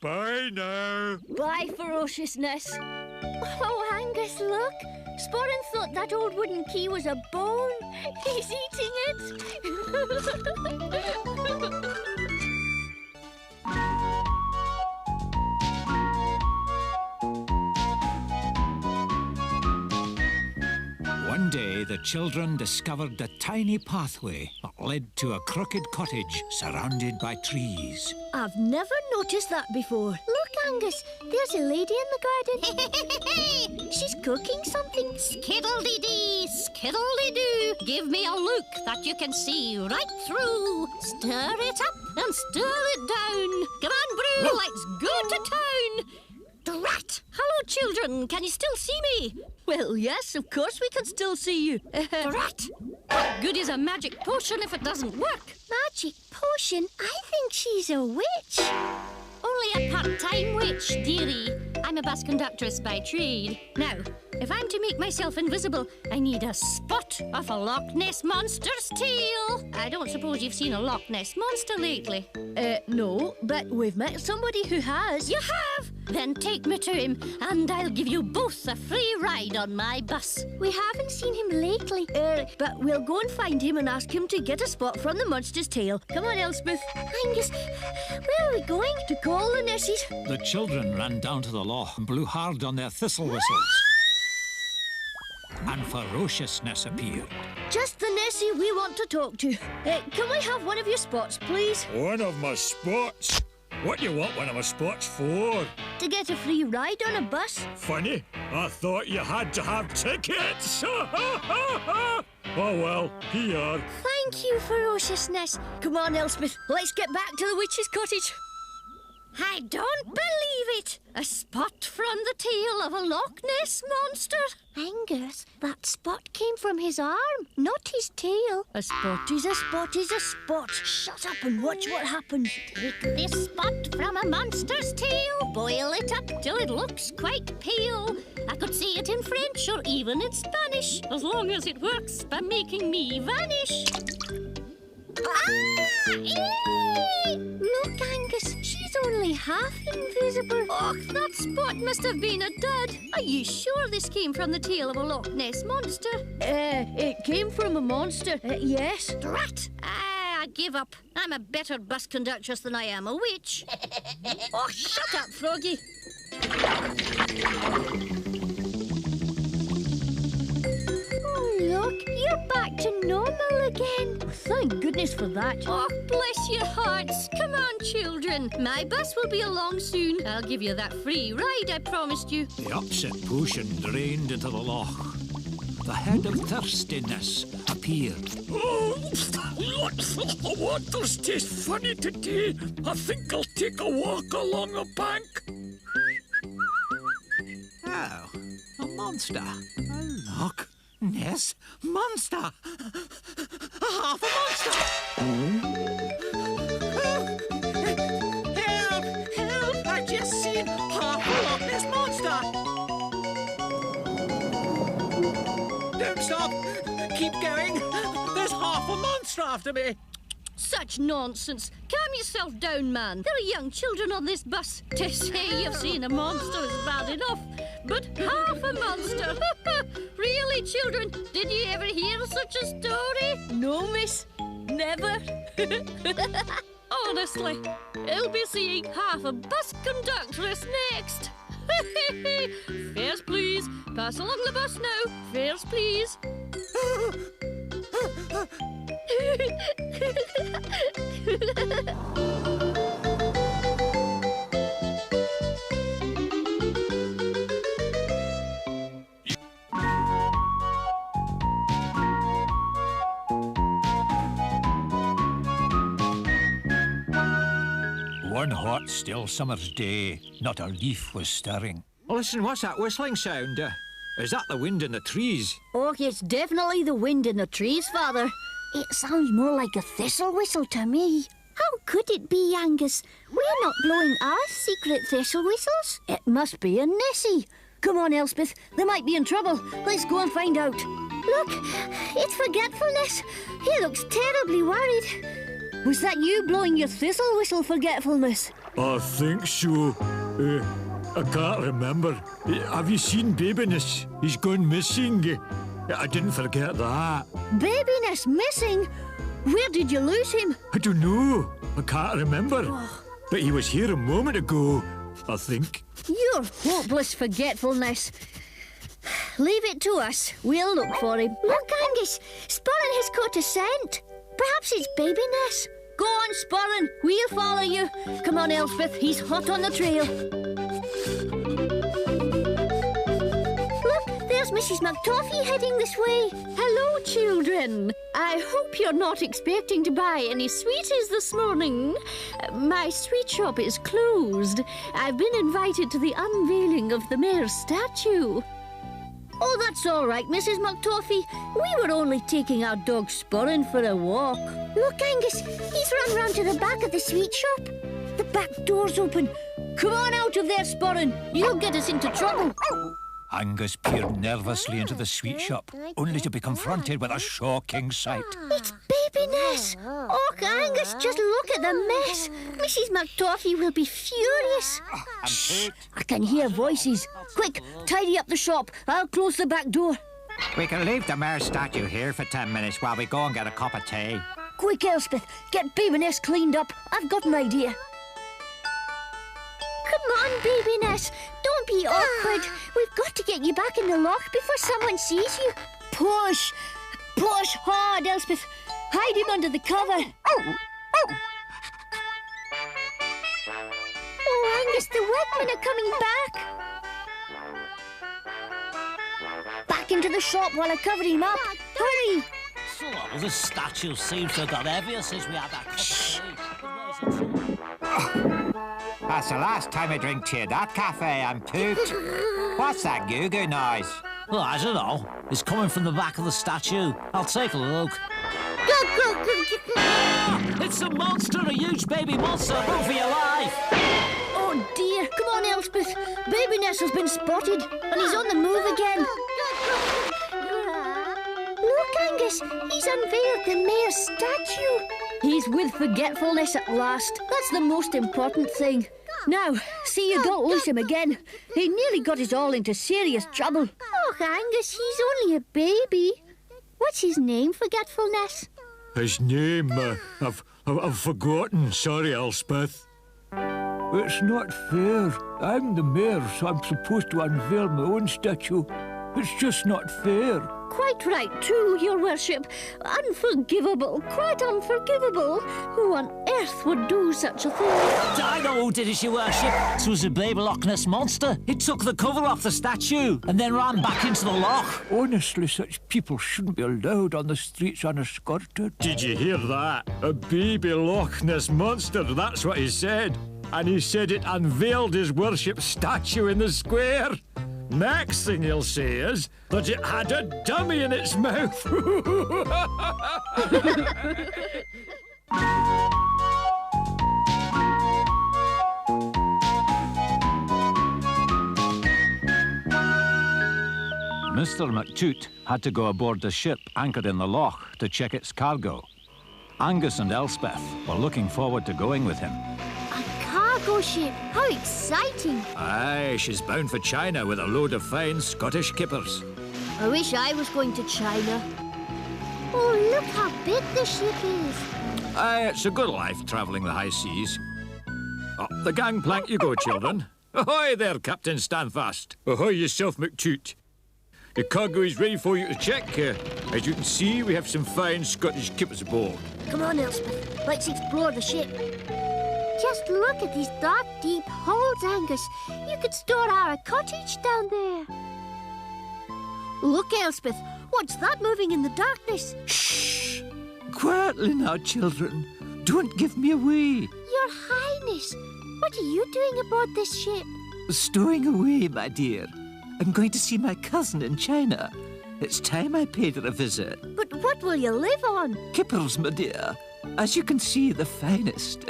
Bye now. Bye, ferocious Ness. Oh, Angus, look. Sporran thought that old wooden key was a bone. He's eating it. One day, the children discovered a tiny pathway that led to a crooked cottage surrounded by trees. I've never noticed that before. Look, Angus, there's a lady in the garden. She's cooking something. Skiddle-dee-dee, skiddle-dee-doo. Give me a look that you can see right through. Stir it up and stir it down. Come on, Brew, let's go to town. Drat! Hello, children. Can you still see me? Well, yes, of course we can still see you. Drat! What good is a magic potion if it doesn't work? Magic potion? I think she's a witch. Only a part-time witch, dearie. I'm a bus conductress by trade. Now, if I'm to make myself invisible, I need a spot of a Loch Ness monster's tail. I don't suppose you've seen a Loch Ness monster lately. No, but we've met somebody who has. You have? Then take me to him, and I'll give you both a free ride on my bus. We haven't seen him lately. But we'll go and find him and ask him to get a spot from the monster's tail. Come on, Elspeth. Angus, where are we going? To call the Nessies. The children ran down to the loch and blew hard on their thistle whistles. And ferociousness appeared. Just the Nessie we want to talk to. Can we have one of your spots, please? One of my spots? What do you want one of my spots for? To get a free ride on a bus. Funny, I thought you had to have tickets. Oh well, here. Thank you, ferociousness. Come on, Elspeth, let's get back to the witch's cottage. I don't believe it! A spot from the tail of a Loch Ness monster? Angus, that spot came from his arm, not his tail. A spot is a spot is a spot. Shut up and watch what happens. Take this spot from a monster's tail, boil it up till it looks quite pale. I could say it in French or even in Spanish, as long as it works by making me vanish. Ah! Look, Angus, she's only half invisible. Oh, that spot must have been a dud. Are you sure this came from the tail of a Loch Ness monster? It came from a monster, yes. Drat! I give up. I'm a better bus conductress than I am a witch. Oh, shut up, Froggy. Look, you're back to normal again. Thank goodness for that. Oh, bless your hearts. Come on, children. My bus will be along soon. I'll give you that free ride I promised you. The upset potion drained into the loch. the head of thirstiness appeared. Oh, the waters taste funny today. I think I'll take a walk along the bank. Oh, a monster. A Loch Ness monster. Half a monster. Help! Help! I've just seen half a Loch Ness monster. Don't stop. Keep going. There's half a monster after me. Such nonsense. Calm yourself down, man. There are young children on this bus. To say you've seen a monster is bad enough, but half a monster? Really, children? Did you ever hear such a story? No, miss. Never. Honestly, I'll be seeing half a bus conductress next. Fares, please. Pass along the bus now. Fares, please. One hot, still summer's day, not a leaf was stirring. Listen, what's that whistling sound? Is that the wind in the trees? Oh, it's definitely the wind in the trees, Father. It sounds more like a thistle whistle to me. How could it be, Angus? We're not blowing our secret thistle whistles. It must be a Nessie. Come on, Elspeth. They might be in trouble. Let's go and find out. Look, it's Forgetfulness. He looks terribly worried. Was that you blowing your thistle whistle, Forgetfulness? I think so. I can't remember. Have you seen Babiness? He's gone missing. I didn't forget that. Babiness missing? Where did you lose him? I don't know. I can't remember. But he was here a moment ago, I think. You're hopeless, Forgetfulness. Leave it to us. We'll look for him. Look, Angus. Sporran has caught a scent. Perhaps it's Babiness. Go on, Sporran. We'll follow you. Come on, Elspeth. He's hot on the trail. Look, there's Mrs. McToffee heading this way. Hello, children. I hope you're not expecting to buy any sweeties this morning. My sweet shop is closed. I've been invited to the unveiling of the mayor's statue. Oh, that's all right, Mrs. McToffee. We were only taking our dog Sporran for a walk. Look, Angus, he's run round to the back of the sweet shop. The back door's open. Come on out of there, Sporran. You'll get us into trouble. Angus peered nervously into the sweet shop, only to be confronted with a shocking sight. It's Babiness. Oh, Angus, just look at the mess. Mrs. McToffee will be furious. Shh, I can hear voices. Quick, tidy up the shop. I'll close the back door. We can leave the mayor's statue here for 10 minutes while we go and get a cup of tea. Quick, Elspeth, get Babiness cleaned up. I've got an idea. Come on, Babiness. Don't be awkward. We've got to get you back in the loch before someone sees you. Push. Push hard, Elspeth. Hide him under the cover. Oh, Angus, the workmen are coming back. Back into the shop while I cover him up. Hurry. So, the statue seems to have got heavier since we had that cup of tea. That's the last time I drink tea at that cafe, I'm pooped. What's that goo-goo noise? Well, I don't know. It's coming from the back of the statue. I'll take a look. It's a monster, a huge baby monster. Run for your life. Oh, dear. Come on, Elspeth. Babiness has been spotted, and he's on the move again. Look, Angus. He's unveiled the mayor's statue. He's with Forgetfulness at last. That's the most important thing. Now, see you don't lose him again. He nearly got us all into serious trouble. Oh, Angus, he's only a baby. What's his name, Forgetfulness? His name, I've forgotten. Sorry, Elspeth. It's not fair. I'm the mayor, so I'm supposed to unveil my own statue. It's just not fair. quite right, too, your worship. Unforgivable, quite unforgivable. Who on earth would do such a thing? I know who did it, your worship. It was the baby Loch Ness monster. It took the cover off the statue and then ran back into the loch. Honestly, such people shouldn't be allowed on the streets unescorted. Did you hear that? A baby Loch Ness monster, that's what he said. And he said it unveiled his worship statue in the square. Next thing he'll say is that it had a dummy in its mouth. Mr. McToot had to go aboard the ship anchored in the Loch to check its cargo. Angus and Elspeth were looking forward to going with him. A cargo ship? How exciting! Aye, she's bound for China with a load of fine Scottish kippers. I wish I was going to China. Oh, look how big the ship is. Aye, it's a good life travelling the high seas. Up the gangplank you go, children. Ahoy there, Captain Standfast. Ahoy yourself, McToot. The cargo is ready for you to check. As you can see, we have some fine Scottish kippers aboard. Come on, Elspeth. Let's explore the ship. Just look at these dark, deep holes, Angus. You could store our cottage down there. Look, Elspeth. What's that moving in the darkness? Shh! Quietly now, children. Don't give me away. Your Highness, what are you doing aboard this ship? Stowing away, my dear. I'm going to see my cousin in China. It's time I paid her a visit. But what will you live on? Kippers, my dear. As you can see, the finest.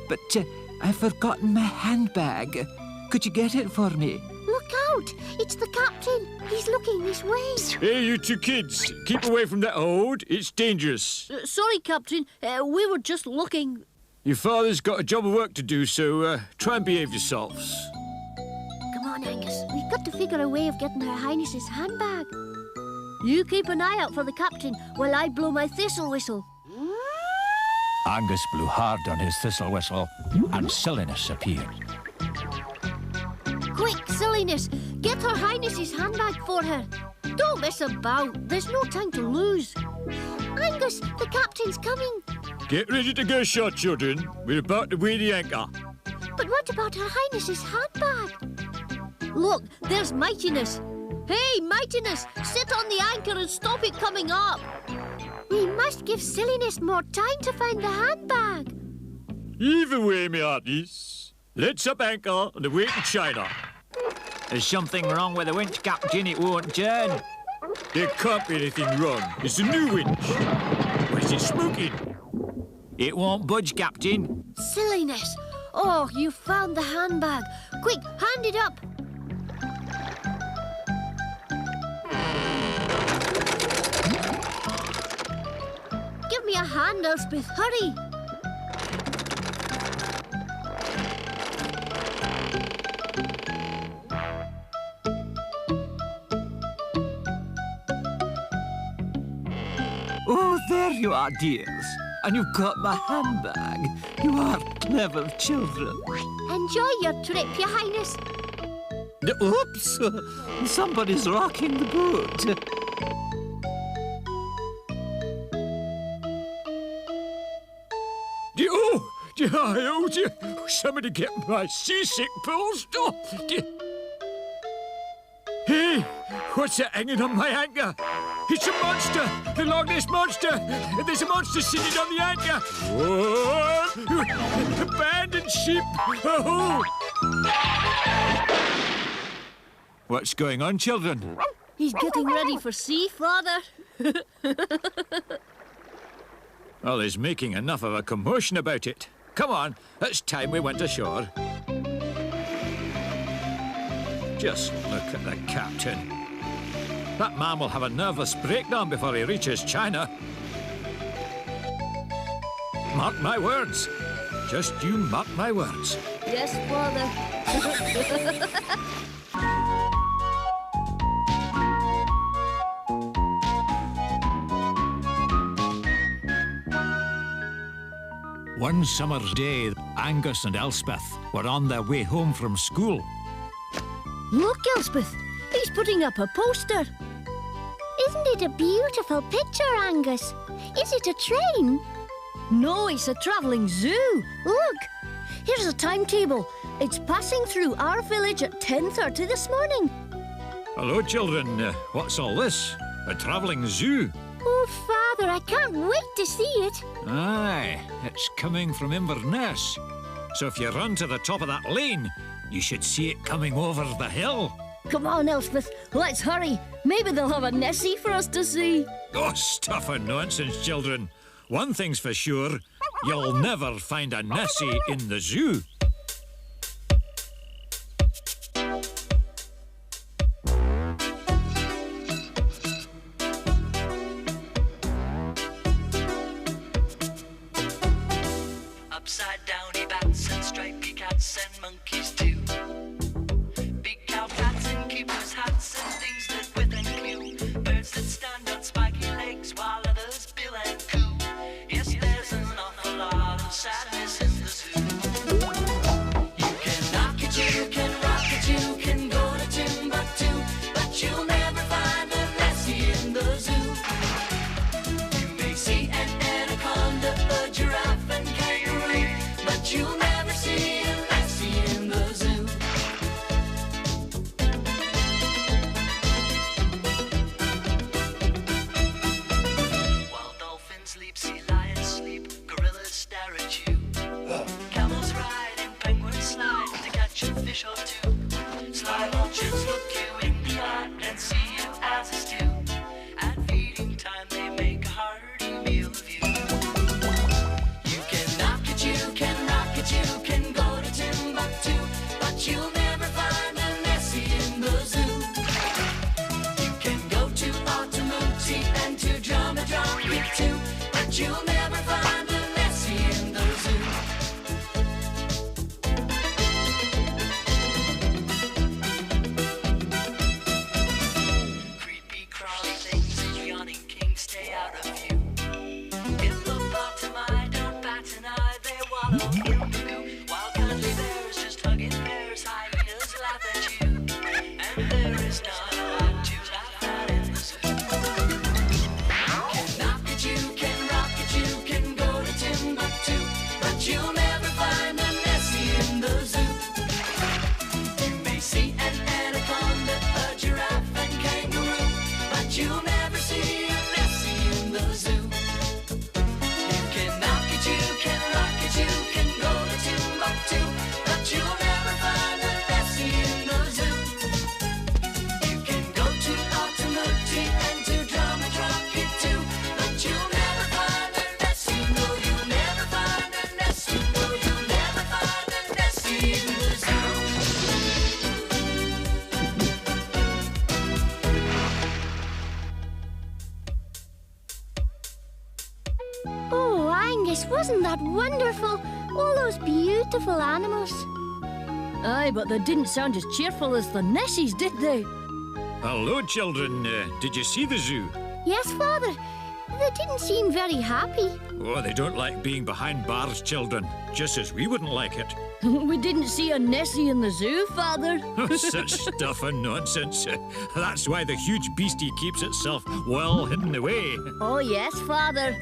But I've forgotten my handbag. Could you get it for me? Look out! It's the captain. He's looking this way. Hey, you two kids. Keep away from that hold. It's dangerous. Sorry, Captain. We were just looking. Your father's got a job of work to do, so try and behave yourselves. Come on, Angus. We've got to figure a way of getting Her Highness's handbag. You keep an eye out for the captain while I blow my thistle whistle. Angus blew hard on his thistle whistle, and silliness appeared. Quick, silliness! Get Her Highness's handbag for her. Don't mess about. There's no time to lose. Angus, the captain's coming. Get ready to go ashore, children. We're about to weigh the anchor. But what about Her Highness's handbag? Look, there's Mightiness. Hey, Mightiness, sit on the anchor and stop it coming up. We must give Silliness more time to find the handbag. Either way, me hearties. Let's up anchor and away to China. There's something wrong with the winch, Captain. It won't turn. There can't be anything wrong. It's a new winch. Or is it smoking? It won't budge, Captain. Silliness. Oh, you found the handbag. Quick, hand it up. Give me a hand, Elspeth. Hurry. Oh, there you are, dears. And you've got my handbag. You are clever children. Enjoy your trip, Your Highness. Oops! Somebody's rocking the boat. Oh, dear. Somebody get my seasick pills. Oh, dear. Hey, what's that hanging on my anchor? It's a monster! The Loch Ness monster! There's a monster sitting on the anchor! Whoa! Abandoned ship! Oh! What's going on, children? He's getting ready for sea, Father. Well, he's making enough of a commotion about it. Come on, it's time we went ashore. Just look at the captain. That man will have a nervous breakdown before he reaches China. Mark my words. Just you mark my words. Yes, Father. One summer's day, Angus and Elspeth were on their way home from school. Look, Elspeth. He's putting up a poster. Isn't it a beautiful picture, Angus? Is it a train? No, it's a travelling zoo. Look, here's a timetable. It's passing through our village at 10:30 this morning. Hello, children. What's all this? A travelling zoo? Oh, Father, I can't wait to see it. Aye, it's coming from Inverness. So if you run to the top of that lane, you should see it coming over the hill. Come on, Elspeth, let's hurry. Maybe they'll have a Nessie for us to see. Oh, stuff and nonsense, children. One thing's for sure, you'll never find a Nessie in the zoo. Upside downy bats and stripy cats and monkeys too. Big cow cats and keepers' hats and things that whip and clew. Birds that stand on spiky legs while others bill and coo. Yes, there's an awful lot of sadness in the zoo. You can knock it, you can rock it, you can go to Timbuktu, but you'll never find a Nessie in the zoo. You may see an anaconda, a giraffe and kangaroo, but you'll never see a Nessie in the zoo. While dolphins leap, sea lions sleep, gorillas stare at you. Camels ride and penguins slide to catch a fish or two. Sly vultures look you in the eye and see you as a stew. At feeding time they make a hearty meal of you. You can knock it, you can rock it, you can go to Timbuktu, but you'll never find a Nessie in the zoo. You can go to Otumuti and to Dromedary too, but you'll never find a Nessie in the zoo. Creepy crawly things and yawning kings stay out of view. Hippopotami don't bat an eye, they wallow in the goo. While cuddly bears just hugging bears, hyenas laugh at you. And there is not a lot to laugh at in the zoo. You can knock it, you can rock it, you can go to Timbuktu, but you'll never find a Nessie in the zoo. You may see an anaconda, a giraffe and kangaroo, but you'll never see a Nessie in the zoo. You can knock it, you can rock it, you can go to Timbuktu, but you'll never find a Nessie in the zoo. You can go to Otumuti and to Dromedary too, but you'll never find a Nessie. No, you'll never find a Nessie. No, you'll never find a Nessie in the zoo. Oh, Angus, wasn't that wonderful? All those beautiful animals. Aye, but they didn't sound as cheerful as the Nessies, did they? Hello, children. Did you see the zoo? Yes, Father. They didn't seem very happy. Oh, they don't like being behind bars, children. Just as we wouldn't like it. We didn't see a Nessie in the zoo, Father. Such stuff and nonsense. That's why the huge beastie keeps itself well hidden away. Oh, yes, Father.